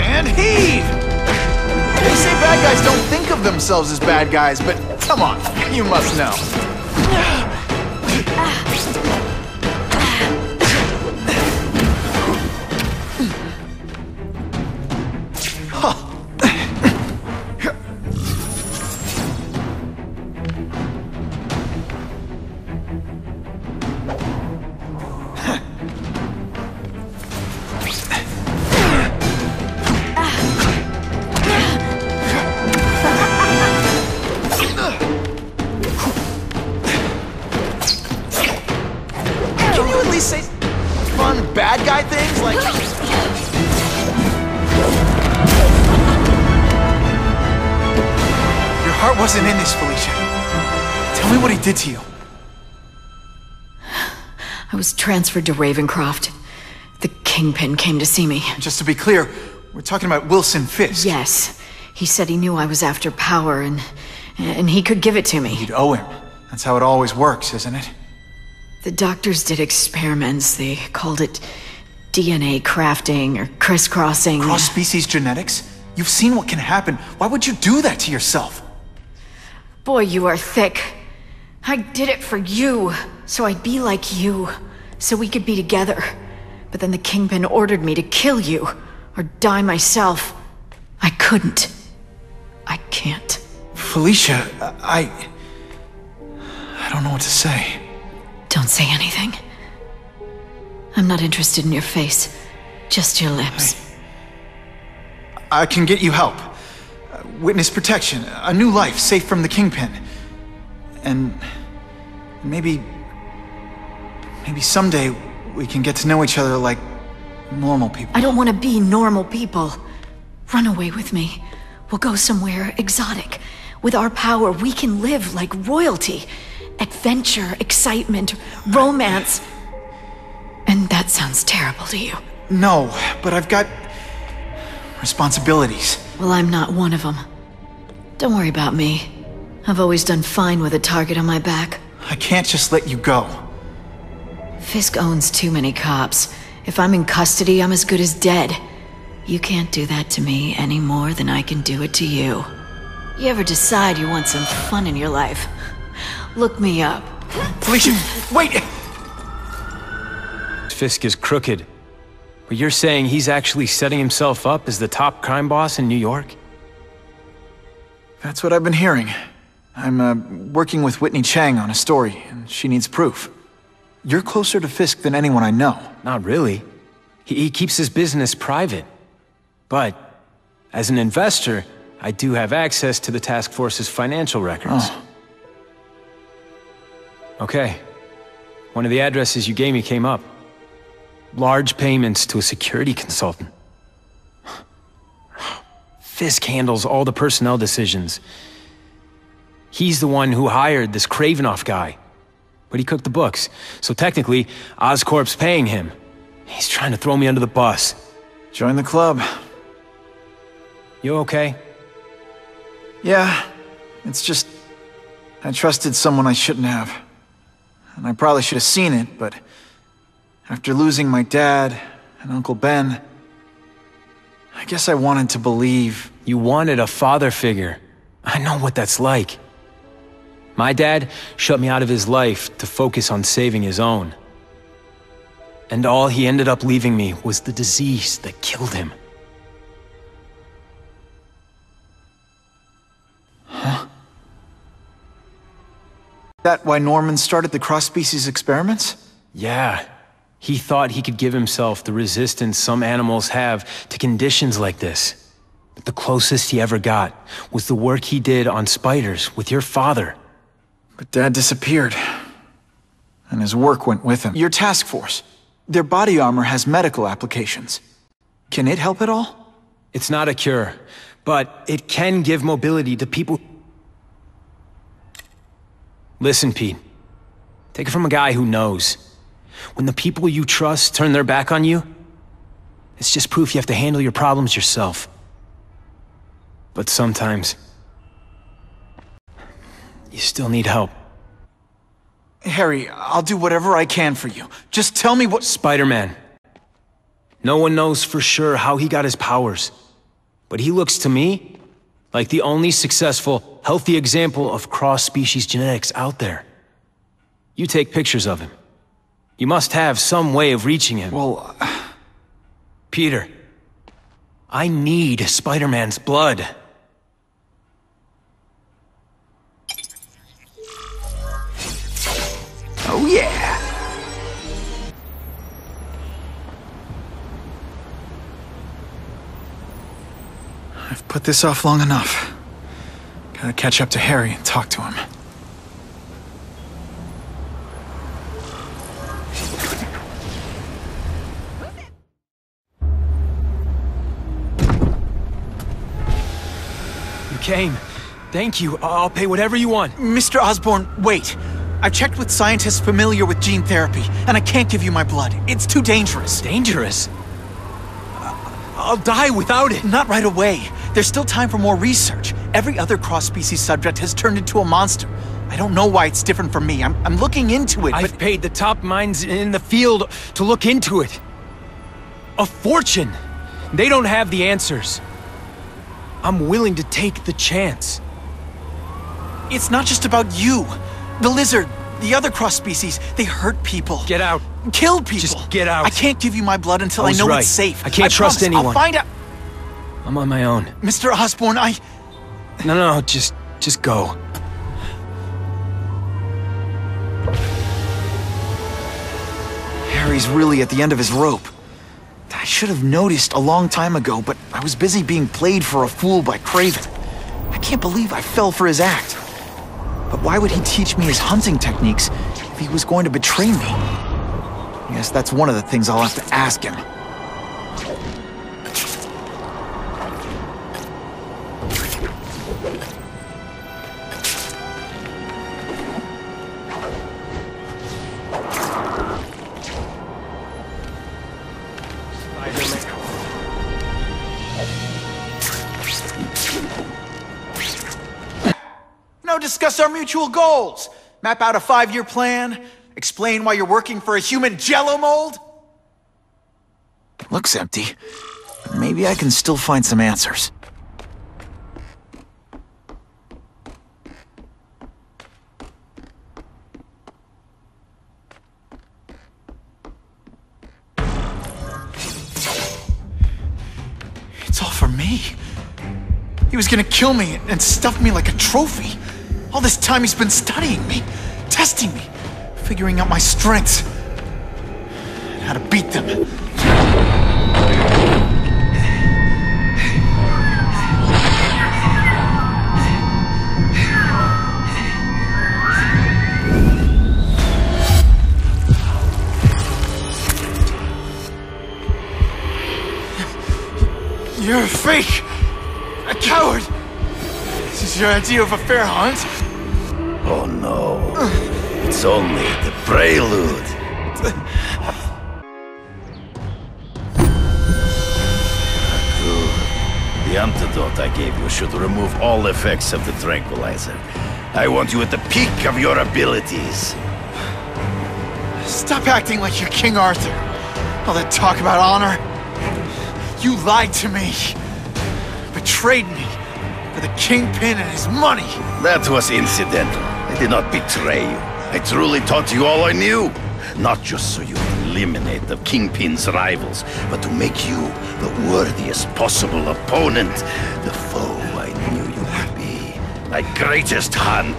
[SPEAKER 1] And heave! They say bad guys don't think of themselves as bad guys, but come on, you must know. Say fun bad guy things like... Your heart wasn't in this, Felicia. Tell me what he did to you.
[SPEAKER 3] I was transferred to Ravencroft. The Kingpin came to see me.
[SPEAKER 1] Just to be clear, we're talking about Wilson Fisk.
[SPEAKER 3] Yes. He said he knew I was after power and he could give it to me.
[SPEAKER 1] You'd owe him. That's how it always works, isn't it?
[SPEAKER 3] The doctors did experiments. They called it DNA crafting or crisscrossing.
[SPEAKER 1] Cross-species genetics? You've seen what can happen. Why would you do that to yourself?
[SPEAKER 3] Boy, you are thick. I did it for you, so I'd be like you, so we could be together. But then the Kingpin ordered me to kill you, or die myself. I couldn't. I can't.
[SPEAKER 1] Felicia, I don't know what to say.
[SPEAKER 3] Don't say anything. I'm not interested in your face. Just your lips.
[SPEAKER 1] I can get you help. Witness protection. A new life, safe from the Kingpin. And maybe someday we can get to know each other like normal people.
[SPEAKER 3] I don't want to be normal people. Run away with me. We'll go somewhere exotic. With our power, we can live like royalty. Adventure, excitement, romance. And that sounds terrible to you.
[SPEAKER 1] No, but I've got responsibilities.
[SPEAKER 3] Well, I'm not one of them. Don't worry about me. I've always done fine with a target on my back.
[SPEAKER 1] I can't just let you go.
[SPEAKER 3] Fisk owns too many cops. If I'm in custody, I'm as good as dead. You can't do that to me any more than I can do it to you. You ever decide you want some fun in your life? Look me up.
[SPEAKER 1] Felicia, wait!
[SPEAKER 7] Fisk is crooked. But you're saying he's actually setting himself up as the top crime boss in New York?
[SPEAKER 1] That's what I've been hearing. I'm working with Whitney Chang on a story, and she needs proof. You're closer to Fisk than anyone I know.
[SPEAKER 7] Not really. He keeps his business private. But, as an investor, I do have access to the task force's financial records.
[SPEAKER 1] Oh.
[SPEAKER 7] Okay. One of the addresses you gave me came up. Large payments to a security consultant. Fisk handles all the personnel decisions. He's the one who hired this Kravinoff guy. But he cooked the books, so technically, Oscorp's paying him. He's trying to throw me under the bus.
[SPEAKER 1] Join the club.
[SPEAKER 7] You okay?
[SPEAKER 1] Yeah, it's just... I trusted someone I shouldn't have. And I probably should have seen it, but... after losing my dad and Uncle Ben... I guess I wanted to believe...
[SPEAKER 7] You wanted a father figure. I know what that's like. My dad shut me out of his life to focus on saving his own. And all he ended up leaving me was the disease that killed him.
[SPEAKER 1] Huh? That why Norman started the cross-species experiments?
[SPEAKER 7] Yeah. He thought he could give himself the resistance some animals have to conditions like this. But the closest he ever got was the work he did on spiders with your father.
[SPEAKER 1] But Dad disappeared. And his work went with him. Your task force. Their body armor has medical applications. Can it help at all?
[SPEAKER 7] It's not a cure, but it can give mobility to people. Listen, Pete. Take it from a guy who knows. When the people you trust turn their back on you, it's just proof you have to handle your problems yourself. But sometimes, you still need help.
[SPEAKER 1] Harry, I'll do whatever I can for you. Just tell me what—
[SPEAKER 7] Spider-Man. No one knows for sure how he got his powers. But he looks to me like the only successful, healthy example of cross-species genetics out there. You take pictures of him. You must have some way of reaching him.
[SPEAKER 1] Well,
[SPEAKER 7] Peter, I need Spider-Man's blood.
[SPEAKER 1] Oh yeah! I've put this off long enough. Gotta catch up to Harry and talk to him.
[SPEAKER 7] You came. Thank you. I'll pay whatever you want.
[SPEAKER 1] Mr. Osborn, wait. I've checked with scientists familiar with gene therapy, and I can't give you my blood. It's too dangerous.
[SPEAKER 7] Dangerous? I'll die without it.
[SPEAKER 1] Not right away. There's still time for more research. Every other cross-species subject has turned into a monster. I don't know why it's different from me. I'm looking into it,
[SPEAKER 7] I've paid the top minds in the field to look into it. A fortune. They don't have the answers. I'm willing to take the chance.
[SPEAKER 1] It's not just about you. The lizard, the other cross-species, they hurt people.
[SPEAKER 7] Get out.
[SPEAKER 1] Kill people.
[SPEAKER 7] Just get out.
[SPEAKER 1] I can't give you my blood until I know
[SPEAKER 7] right.
[SPEAKER 1] it's safe.
[SPEAKER 7] I can't trust anyone.
[SPEAKER 1] I'll find out.
[SPEAKER 7] I'm on my own.
[SPEAKER 1] Mr. Osborn,
[SPEAKER 7] No, just go.
[SPEAKER 1] Harry's really at the end of his rope. I should have noticed a long time ago, but I was busy being played for a fool by Craven. I can't believe I fell for his act. But why would he teach me his hunting techniques if he was going to betray me? I guess that's one of the things I'll have to ask him. Discuss our mutual goals. Map out a 5-year plan. Explain why you're working for a human jello mold. It looks empty, but maybe I can still find some answers. It's all for me. He was gonna kill me and stuff me like a trophy. All this time he's been studying me, testing me, figuring out my strengths, and how to beat them. You're a fake! A coward! This is your idea of a fair hunt?
[SPEAKER 11] Oh no. It's only the prelude. Good. The antidote I gave you should remove all effects of the tranquilizer. I want you at the peak of your abilities.
[SPEAKER 1] Stop acting like you're King Arthur. All that talk about honor. You lied to me. Betrayed me. For the Kingpin and his money.
[SPEAKER 11] That was incidental. I did not betray you. I truly taught you all I knew. Not just so you could eliminate the Kingpin's rivals, but to make you the worthiest possible opponent. The foe I knew you would be. My greatest hunt.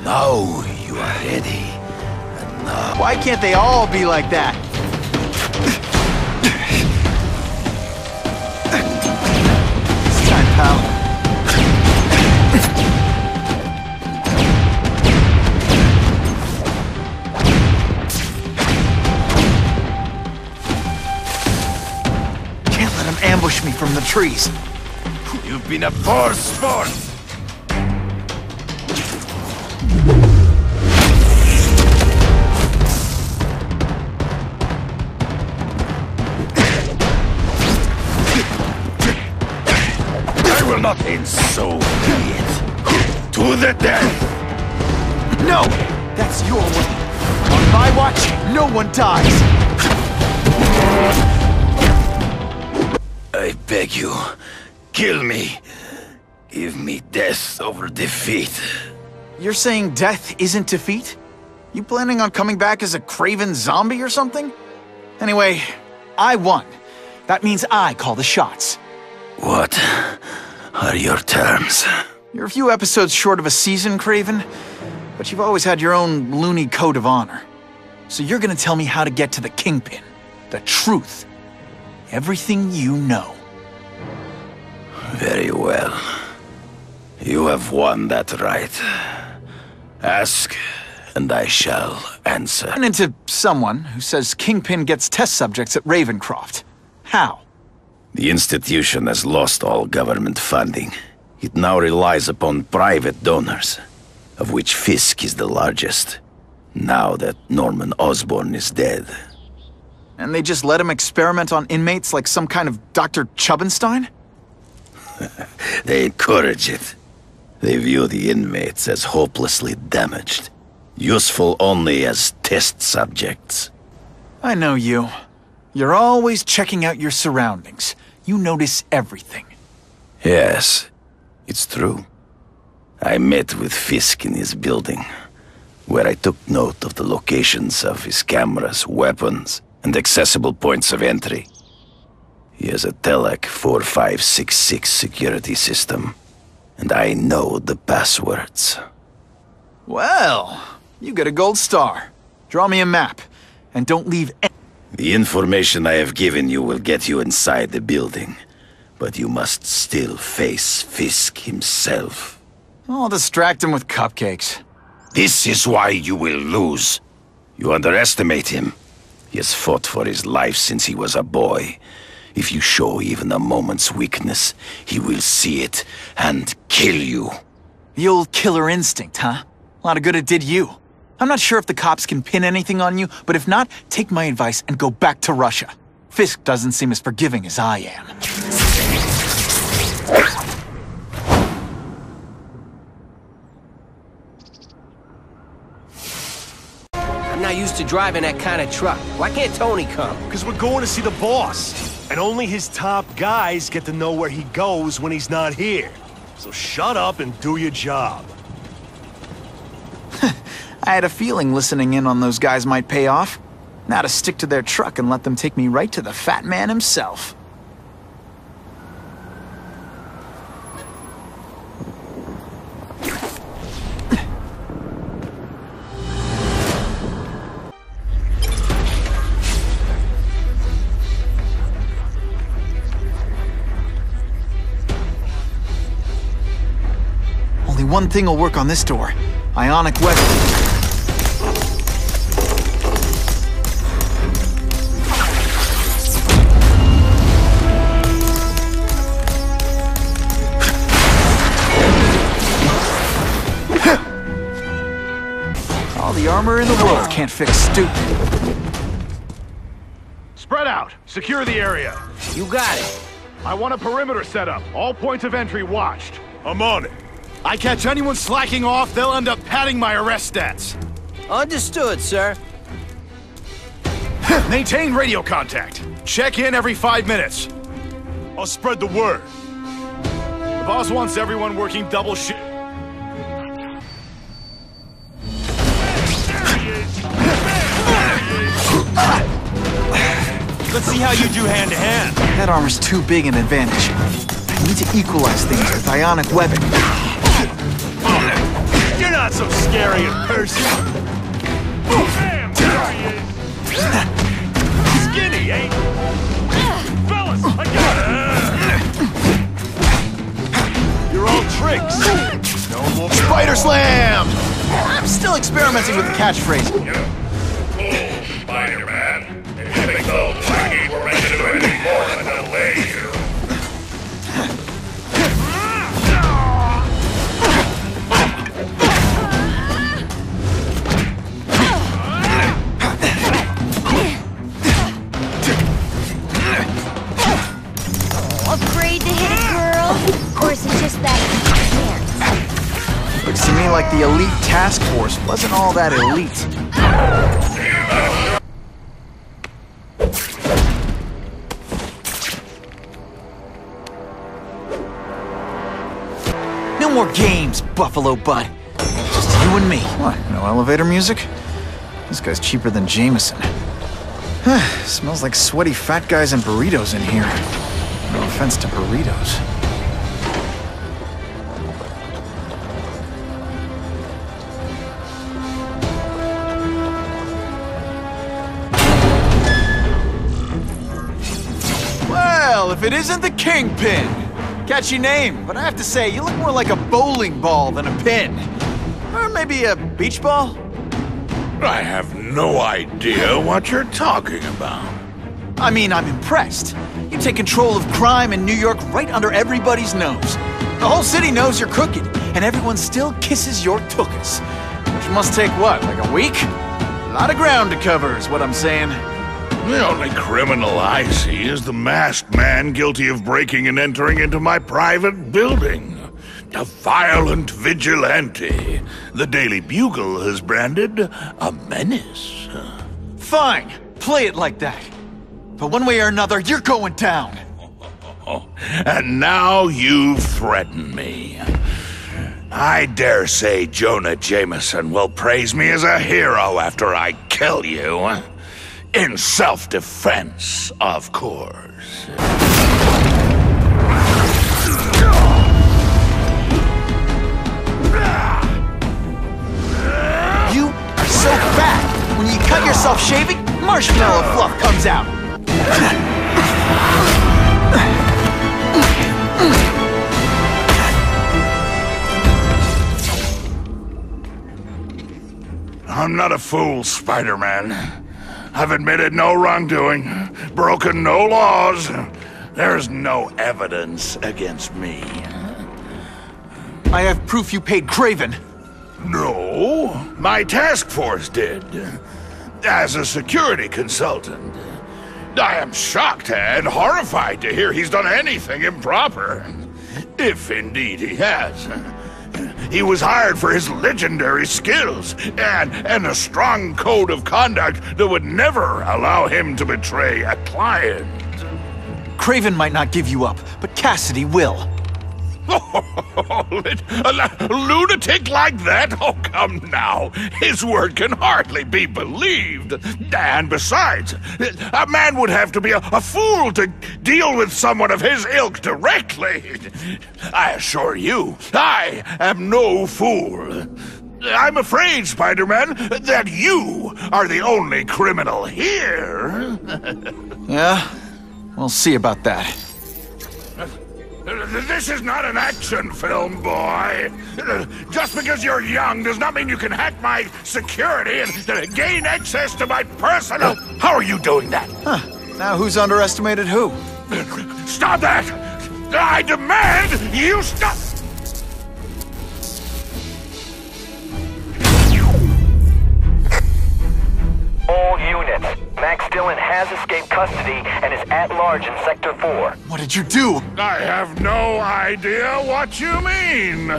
[SPEAKER 11] Now you You are ready. And now...
[SPEAKER 1] Why can't they all be like that? It's time, pal. Can't let him ambush me from the trees.
[SPEAKER 11] You've been a poor sport. I will not end so be it. To the death!
[SPEAKER 1] No! That's your way. On my watch, no one dies.
[SPEAKER 11] I beg you, kill me. Give me death over defeat.
[SPEAKER 1] You're saying death isn't defeat? You planning on coming back as a craven zombie or something? Anyway, I won. That means I call the shots.
[SPEAKER 11] What are your terms?
[SPEAKER 1] You're a few episodes short of a season, Craven, but you've always had your own loony code of honor. So you're gonna tell me how to get to the Kingpin. The truth. Everything you know.
[SPEAKER 11] Very well. You have won that right. Ask, and I shall answer.
[SPEAKER 1] Run into someone who says Kingpin gets test subjects at Ravencroft. How?
[SPEAKER 11] The institution has lost all government funding. It now relies upon private donors, of which Fisk is the largest, now that Norman Osborn is dead.
[SPEAKER 1] And they just let him experiment on inmates like some kind of Dr. Chubbenstein?
[SPEAKER 11] They encourage it. They view the inmates as hopelessly damaged, useful only as test subjects.
[SPEAKER 1] I know you. You're always checking out your surroundings. You notice everything.
[SPEAKER 11] Yes, it's true. I met with Fisk in his building, where I took note of the locations of his cameras, weapons, and accessible points of entry. He has a Telec 4566 security system, and I know the passwords.
[SPEAKER 1] Well, you get a gold star. Draw me a map, and don't leave any...
[SPEAKER 11] The information I have given you will get you inside the building, but you must still face Fisk himself.
[SPEAKER 1] I'll distract him with cupcakes.
[SPEAKER 11] This is why you will lose. You underestimate him. He has fought for his life since he was a boy. If you show even a moment's weakness, he will see it and kill you.
[SPEAKER 1] The old killer instinct, huh? A lot of good it did you. I'm not sure if the cops can pin anything on you, but if not, take my advice and go back to Russia. Fisk doesn't seem as forgiving as I am.
[SPEAKER 20] I'm not used to driving that kind of truck. Why can't Tony come?
[SPEAKER 21] Because we're going to see the boss. And only his top guys get to know where he goes when he's not here. So shut up and do your job.
[SPEAKER 1] I had a feeling listening in on those guys might pay off. Now to stick to their truck and let them take me right to the fat man himself. Only one thing will work on this door. Ionic weapon. All the armor in the world can't fix stupid.
[SPEAKER 5] Spread out. Secure the area.
[SPEAKER 20] You got it.
[SPEAKER 5] I want a perimeter set up. All points of entry watched.
[SPEAKER 21] I'm on it.
[SPEAKER 5] I catch anyone slacking off, they'll end up padding my arrest stats.
[SPEAKER 20] Understood, sir.
[SPEAKER 5] Maintain radio contact. Check in every 5 minutes.
[SPEAKER 21] I'll spread the word.
[SPEAKER 5] The boss wants everyone working double shift.
[SPEAKER 21] Let's see how you do hand-to-hand.
[SPEAKER 1] That armor's too big an advantage. I need to equalize things with ionic webbing.
[SPEAKER 21] You're not not so scary in person. Bam! There he is! Skinny, ain't he? Fellas, I got it! You're all tricks. No more
[SPEAKER 1] Spider Slam! I'm still experimenting with the catchphrase.
[SPEAKER 2] Spider-Man, if you think those lackeys were meant to do anything more than delay you.
[SPEAKER 8] Afraid to hit it, girl? Or is it just that you can't?
[SPEAKER 1] Looks to me like the elite task force wasn't all that elite. No more games, Buffalo Butt. Just you and me. What, no elevator music? This guy's cheaper than Jameson. Smells like sweaty fat guys and burritos in here. No offense to burritos. Well, if it isn't the Kingpin! Catchy name, but I have to say, you look more like a bowling ball than a pin. Or maybe a beach ball?
[SPEAKER 11] I have no idea what you're talking about.
[SPEAKER 1] I mean, I'm impressed. You take control of crime in New York right under everybody's nose. The whole city knows you're crooked, and everyone still kisses your tuchus. Which must take what, like a week? A lot of ground to cover is what I'm saying.
[SPEAKER 11] The only criminal I see is the masked man guilty of breaking and entering into my private building. A violent vigilante. The Daily Bugle has branded a menace.
[SPEAKER 1] Fine, play it like that. But one way or another, you're going down.
[SPEAKER 11] And now you threaten me. I dare say Jonah Jameson will praise me as a hero after I kill you. In self-defense, of course.
[SPEAKER 1] You are so fat. When you cut yourself shaving, marshmallow fluff comes out.
[SPEAKER 11] I'm not a fool, Spider-Man. I've admitted no wrongdoing, broken no laws. There's no evidence against me.
[SPEAKER 1] I have proof you paid Craven.
[SPEAKER 11] No, my task force did. As a security consultant. I am shocked and horrified to hear he's done anything improper. If indeed he has. He was hired for his legendary skills and a strong code of conduct that would never allow him to betray a client.
[SPEAKER 1] Craven might not give you up, but Cassidy will.
[SPEAKER 11] A lunatic like that? Oh, come now. His word can hardly be believed. And besides, a man would have to be a fool to deal with someone of his ilk directly. I assure you, I am no fool. I'm afraid, Spider-Man, that you are the only criminal here.
[SPEAKER 1] Yeah? We'll see about that.
[SPEAKER 11] This is not an action film, boy. Just because you're young does not mean you can hack my security and gain access to my personal... How are you doing that?
[SPEAKER 1] Huh. Now who's underestimated who?
[SPEAKER 11] Stop that! I demand you stop!
[SPEAKER 22] All units. Max Dillon has escaped custody and is at large in Sector 4.
[SPEAKER 1] What did you do?
[SPEAKER 11] I have no idea what you mean.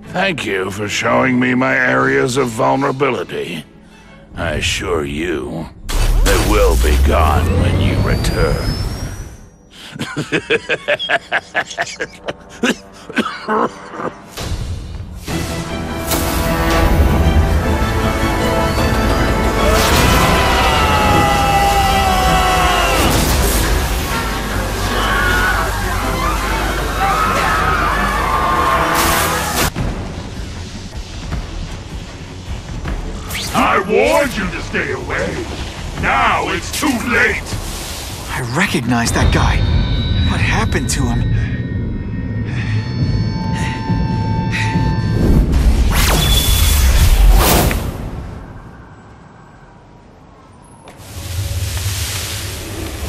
[SPEAKER 11] Thank you for showing me my areas of vulnerability. I assure you, they will be gone when you return.
[SPEAKER 14] Now it's too late!
[SPEAKER 1] I recognize that guy. What happened to him?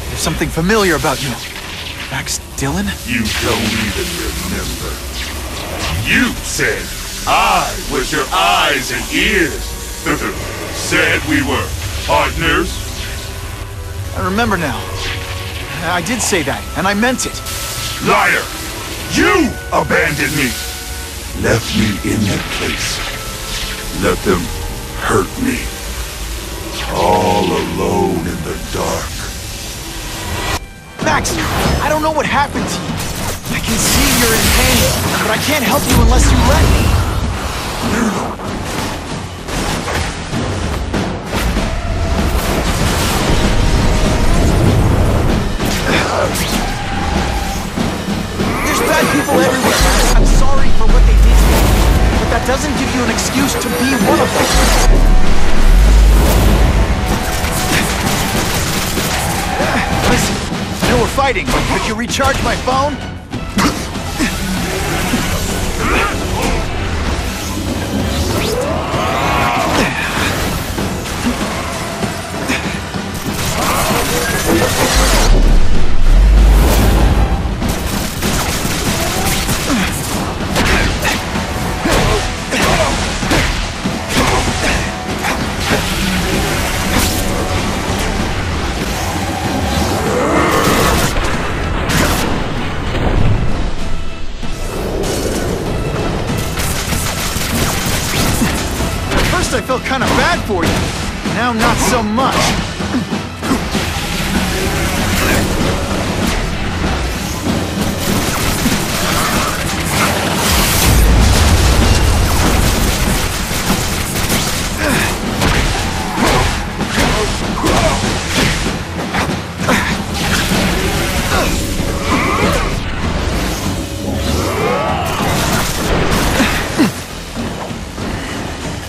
[SPEAKER 1] There's something familiar about you. Max Dillon?
[SPEAKER 14] You don't even remember. You said I was your eyes and ears. Said we were partners.
[SPEAKER 1] I remember now. I did say that, and I meant it.
[SPEAKER 14] Liar! You abandoned me! Left me in that place. Let them hurt me. All alone in the dark.
[SPEAKER 1] Max, I don't know what happened to you. I can see you're in pain, but I can't help you unless you let me. There's bad people everywhere. I'm sorry for what they did to you, but that doesn't give you an excuse to be one of them. Listen, I know we're fighting, but could you recharge my phone? I felt kind of bad for you. Now not so much.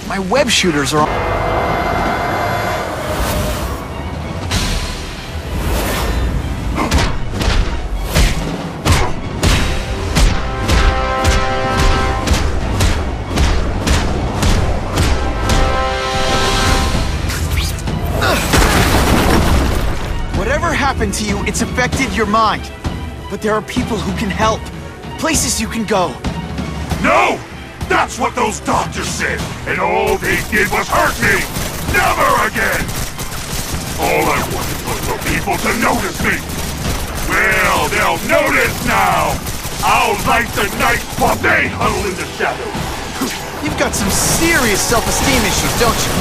[SPEAKER 1] My web shooters are on. Whatever happened to you, it's affected your mind. But there are people who can help. Places you can go.
[SPEAKER 14] No! That's what those doctors said, and all they did was hurt me! Never again! All I wanted was for people to notice me! Well, they'll notice now! I'll light the night while they huddle in the shadows!
[SPEAKER 1] You've got some serious self-esteem issues, don't you?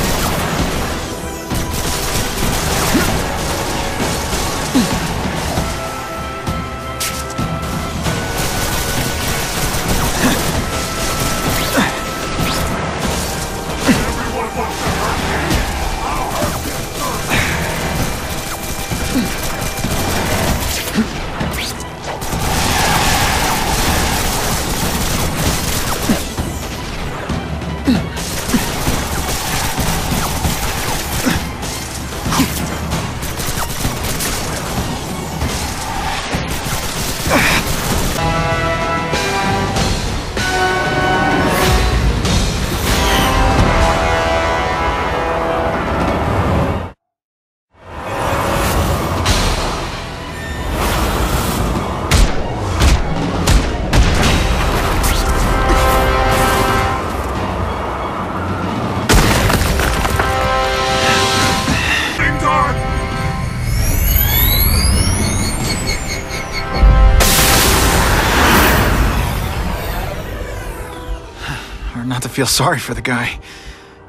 [SPEAKER 1] Not to feel sorry for the guy.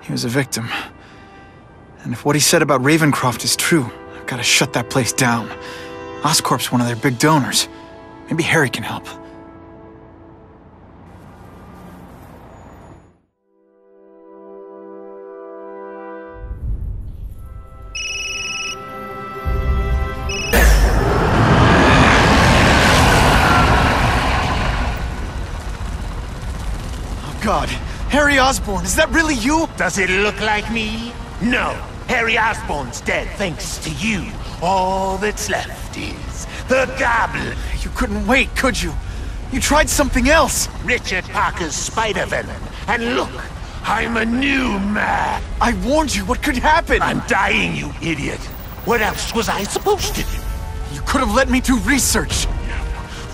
[SPEAKER 1] He was a victim. And if what he said about Ravencroft is true, I've got to shut that place down. Oscorp's one of their big donors. Maybe Harry can help. Oh God. Harry Osborn, is that really you?
[SPEAKER 15] Does it look like me? No. Harry Osborn's dead thanks to you. All that's left is the Goblin.
[SPEAKER 1] You couldn't wait, could you? You tried something else.
[SPEAKER 15] Richard Parker's Spider-Venom. And look, I'm a new man.
[SPEAKER 1] I warned you what could happen.
[SPEAKER 15] I'm dying, you idiot. What else was I supposed to do?
[SPEAKER 1] You could have let me do research.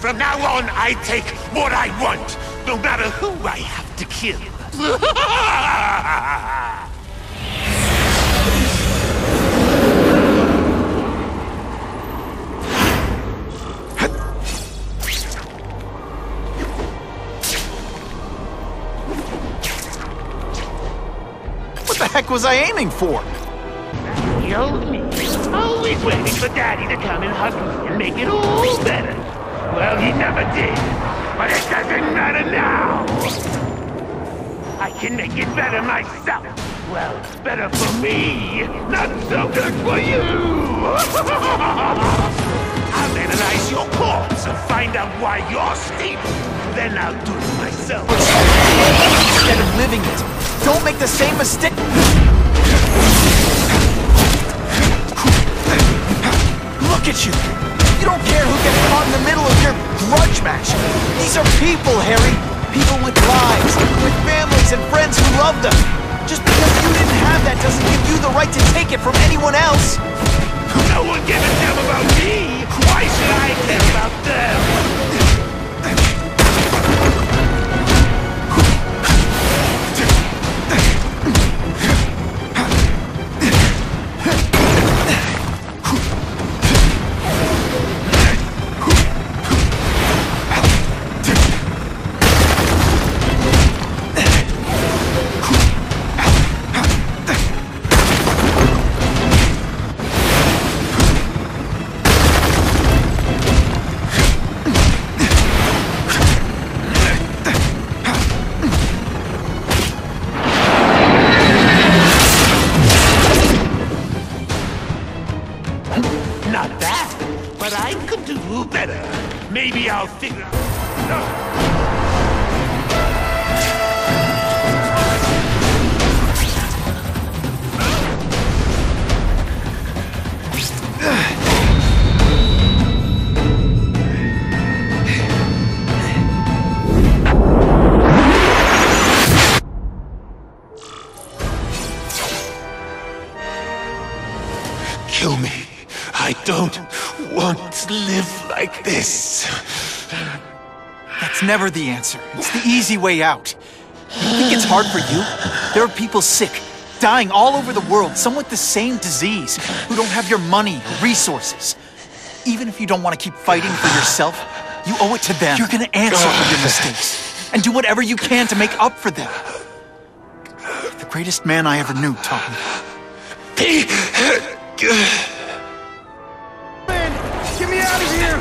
[SPEAKER 15] From now on, I take what I want, no matter who I have to kill.
[SPEAKER 1] What the heck was I aiming for?
[SPEAKER 15] The old me, always waiting for Daddy to come and hug me and make it all better. Well, he never did, but it doesn't matter now. I can make it better myself. Well, it's better for me, not so good for you. I'll analyze your corpse and find out why you're stable. Then I'll do it myself.
[SPEAKER 1] Instead of living it, don't make the same mistake. Look at you. You don't care who gets caught in the middle of your grudge match. These are people, Harry. People with lives, with families and friends who love them. Just because you didn't have that doesn't give you the right to take it from anyone else.
[SPEAKER 15] No one gives a damn about me. Why should I care about them? Not bad, but I could do better. Maybe I'll figure Kill me. I don't want to live like this.
[SPEAKER 1] That's never the answer. It's the easy way out. You think it's hard for you? There are people sick, dying all over the world, some with the same disease, who don't have your money or resources. Even if you don't want to keep fighting for yourself, you owe it to them. You're gonna answer for your mistakes, and do whatever you can to make up for them. The greatest man I ever knew taught me.
[SPEAKER 5] Get me out of here!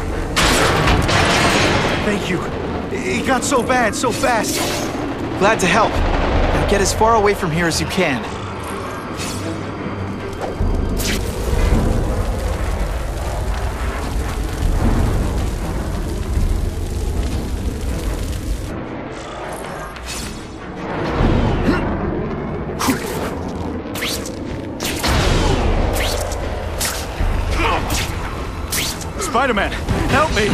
[SPEAKER 5] Thank you. It got so bad, so fast.
[SPEAKER 1] Glad to help. Now get as far away from here as you can.
[SPEAKER 5] Spider-Man, help me!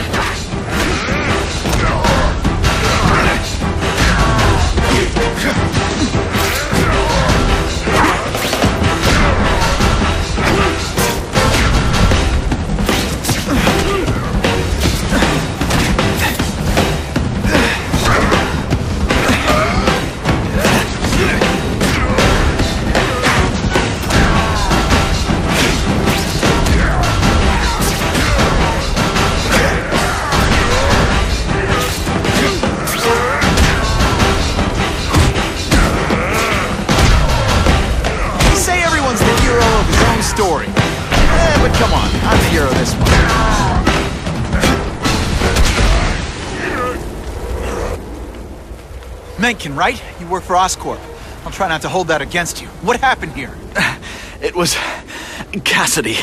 [SPEAKER 1] Story. But come on, I'm the hero this one. Mencken, right? You work for Oscorp. I'll try not to hold that against you. What happened here?
[SPEAKER 6] It was Cassidy.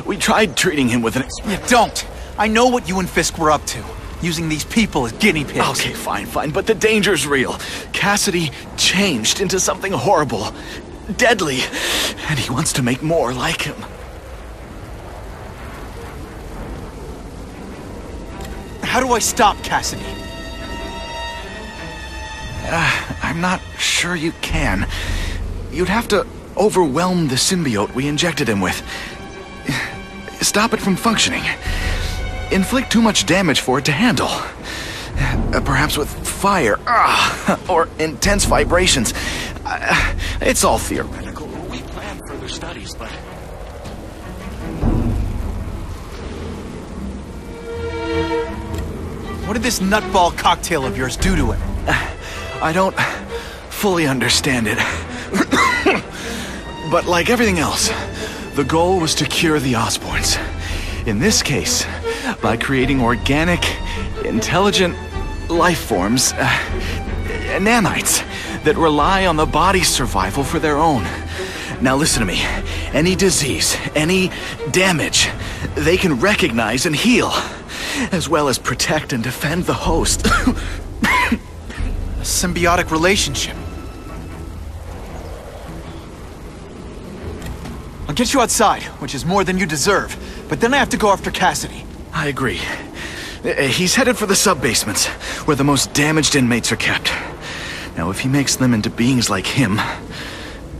[SPEAKER 6] We tried treating him with an...
[SPEAKER 1] You don't. I know what you and Fisk were up to. Using these people as guinea pigs.
[SPEAKER 6] Okay, fine, but the danger's real. Cassidy changed into something horrible. deadly, and he wants to make more like him.
[SPEAKER 1] How do I stop Cassidy?
[SPEAKER 6] I'm not sure you can. You'd have to overwhelm the symbiote we injected him with. Stop it from functioning. Inflict too much damage for it to handle. Perhaps with fire, or intense vibrations. It's all theoretical. We plan further studies, but...
[SPEAKER 1] What did this nutball cocktail of yours do to him?
[SPEAKER 6] I don't fully understand it. But like everything else, the goal was to cure the Osborns. In this case, by creating organic, intelligent life forms, nanites, that rely on the body's survival for their own. Now listen to me. Any disease, any damage, they can recognize and heal, as well as protect and defend the host.
[SPEAKER 1] A symbiotic relationship. I'll get you outside, which is more than you deserve, but then I have to go after Cassidy.
[SPEAKER 6] I agree. He's headed for the sub-basements, where the most damaged inmates are kept. Now, if he makes them into beings like him,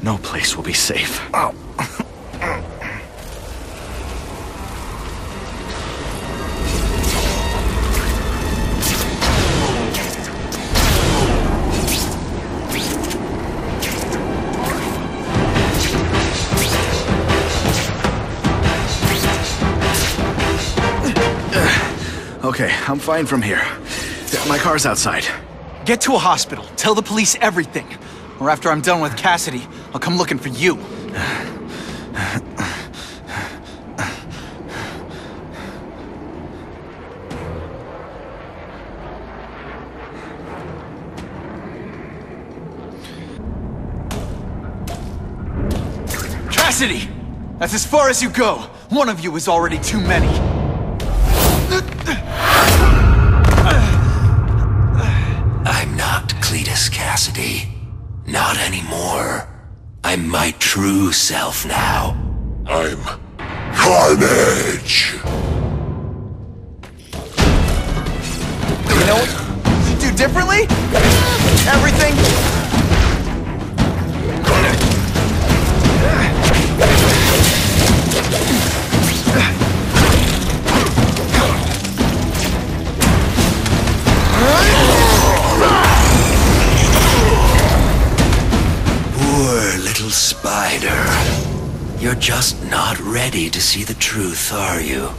[SPEAKER 6] no place will be safe. Oh. Okay, I'm fine from here. My car's outside.
[SPEAKER 1] Get to a hospital. Tell the police everything. Or after I'm done with Cassidy, I'll come looking for you. Cassidy! That's as far as you go. One of you is already too many.
[SPEAKER 19] I'm not Cletus Cassidy. Not anymore. I'm my true self now.
[SPEAKER 14] I'm Carnage!
[SPEAKER 1] You know what you do differently? Everything?
[SPEAKER 19] Poor little spider. You're just not ready to see the truth, are you?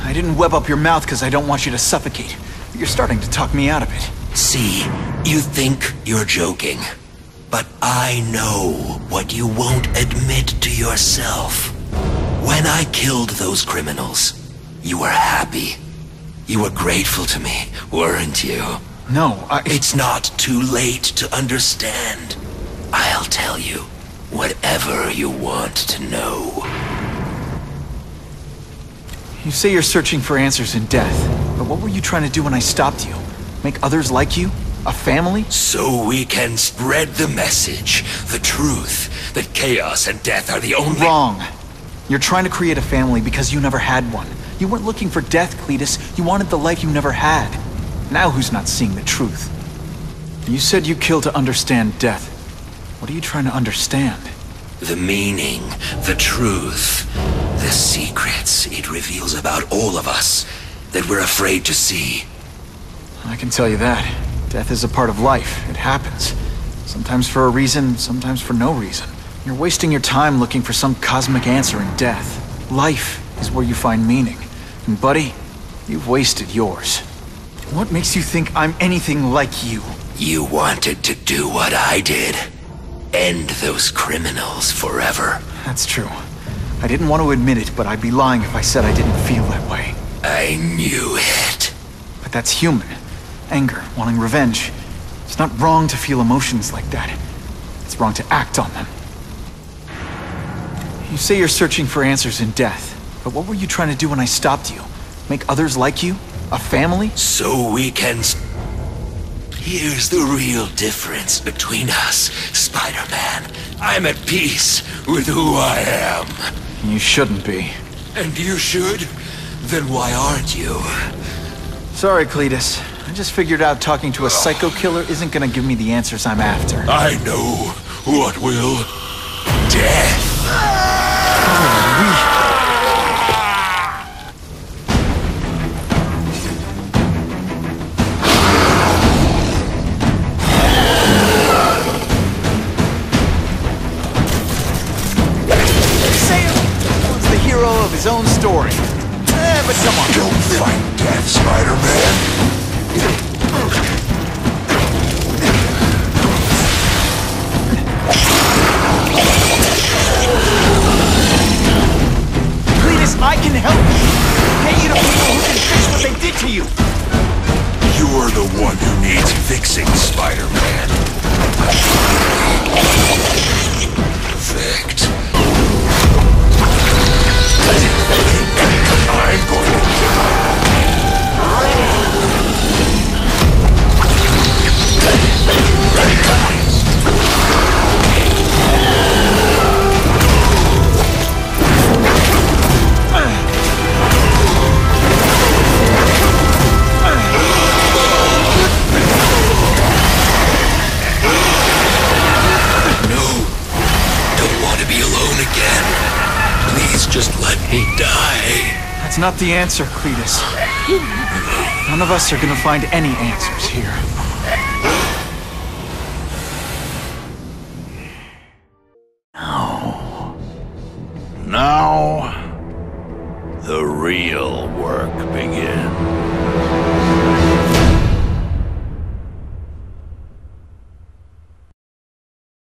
[SPEAKER 1] I didn't web up your mouth because I don't want you to suffocate. But you're starting to talk me out of it.
[SPEAKER 19] See, you think you're joking. But I know what you won't admit to yourself. When I killed those criminals, you were happy. You were grateful to me, weren't you?
[SPEAKER 1] No,
[SPEAKER 19] It's not too late to understand. I'll tell you whatever you want to know.
[SPEAKER 1] You say you're searching for answers in death, but what were you trying to do when I stopped you? Make others like you? A family?
[SPEAKER 19] So we can spread the message, the truth, that chaos and death are the only—
[SPEAKER 1] Wrong. You're trying to create a family because you never had one. You weren't looking for death, Cletus. You wanted the life you never had. Now who's not seeing the truth? You said you killed to understand death. What are you trying to understand?
[SPEAKER 19] The meaning, the truth, the secrets it reveals about all of us that we're afraid to see.
[SPEAKER 1] I can tell you that. Death is a part of life. It happens. Sometimes for a reason, sometimes for no reason. You're wasting your time looking for some cosmic answer in death. Life is where you find meaning. And buddy, you've wasted yours. What makes you think I'm anything like you?
[SPEAKER 19] You wanted to do what I did. End those criminals forever.
[SPEAKER 1] That's true. I didn't want to admit it, but I'd be lying if I said I didn't feel that way.
[SPEAKER 19] I knew it.
[SPEAKER 1] But that's human. Anger, wanting revenge. It's not wrong to feel emotions like that. It's wrong to act on them. You say you're searching for answers in death, but what were you trying to do when I stopped you? Make others like you? A family?
[SPEAKER 19] So we can Here's the real difference between us, Spider-Man. I'm at peace with who I am.
[SPEAKER 1] You shouldn't be.
[SPEAKER 19] And you should? Then why aren't you?
[SPEAKER 1] Sorry, Cletus. I just figured out talking to a psycho killer isn't gonna give me the answers I'm after.
[SPEAKER 19] I know what will. Death.
[SPEAKER 1] One's the hero of his own story. But come on.
[SPEAKER 14] Don't fight death, Spider-Man.
[SPEAKER 1] Cletus, I can help you. Get you to people who can fix what they did to you.
[SPEAKER 14] You're the one who needs fixing, Spider-Man.
[SPEAKER 19] Perfect.
[SPEAKER 14] I'm going to die.
[SPEAKER 19] Just let me die.
[SPEAKER 1] That's not the answer, Cletus. None of us are gonna find any answers here.
[SPEAKER 11] Now, the real work begins.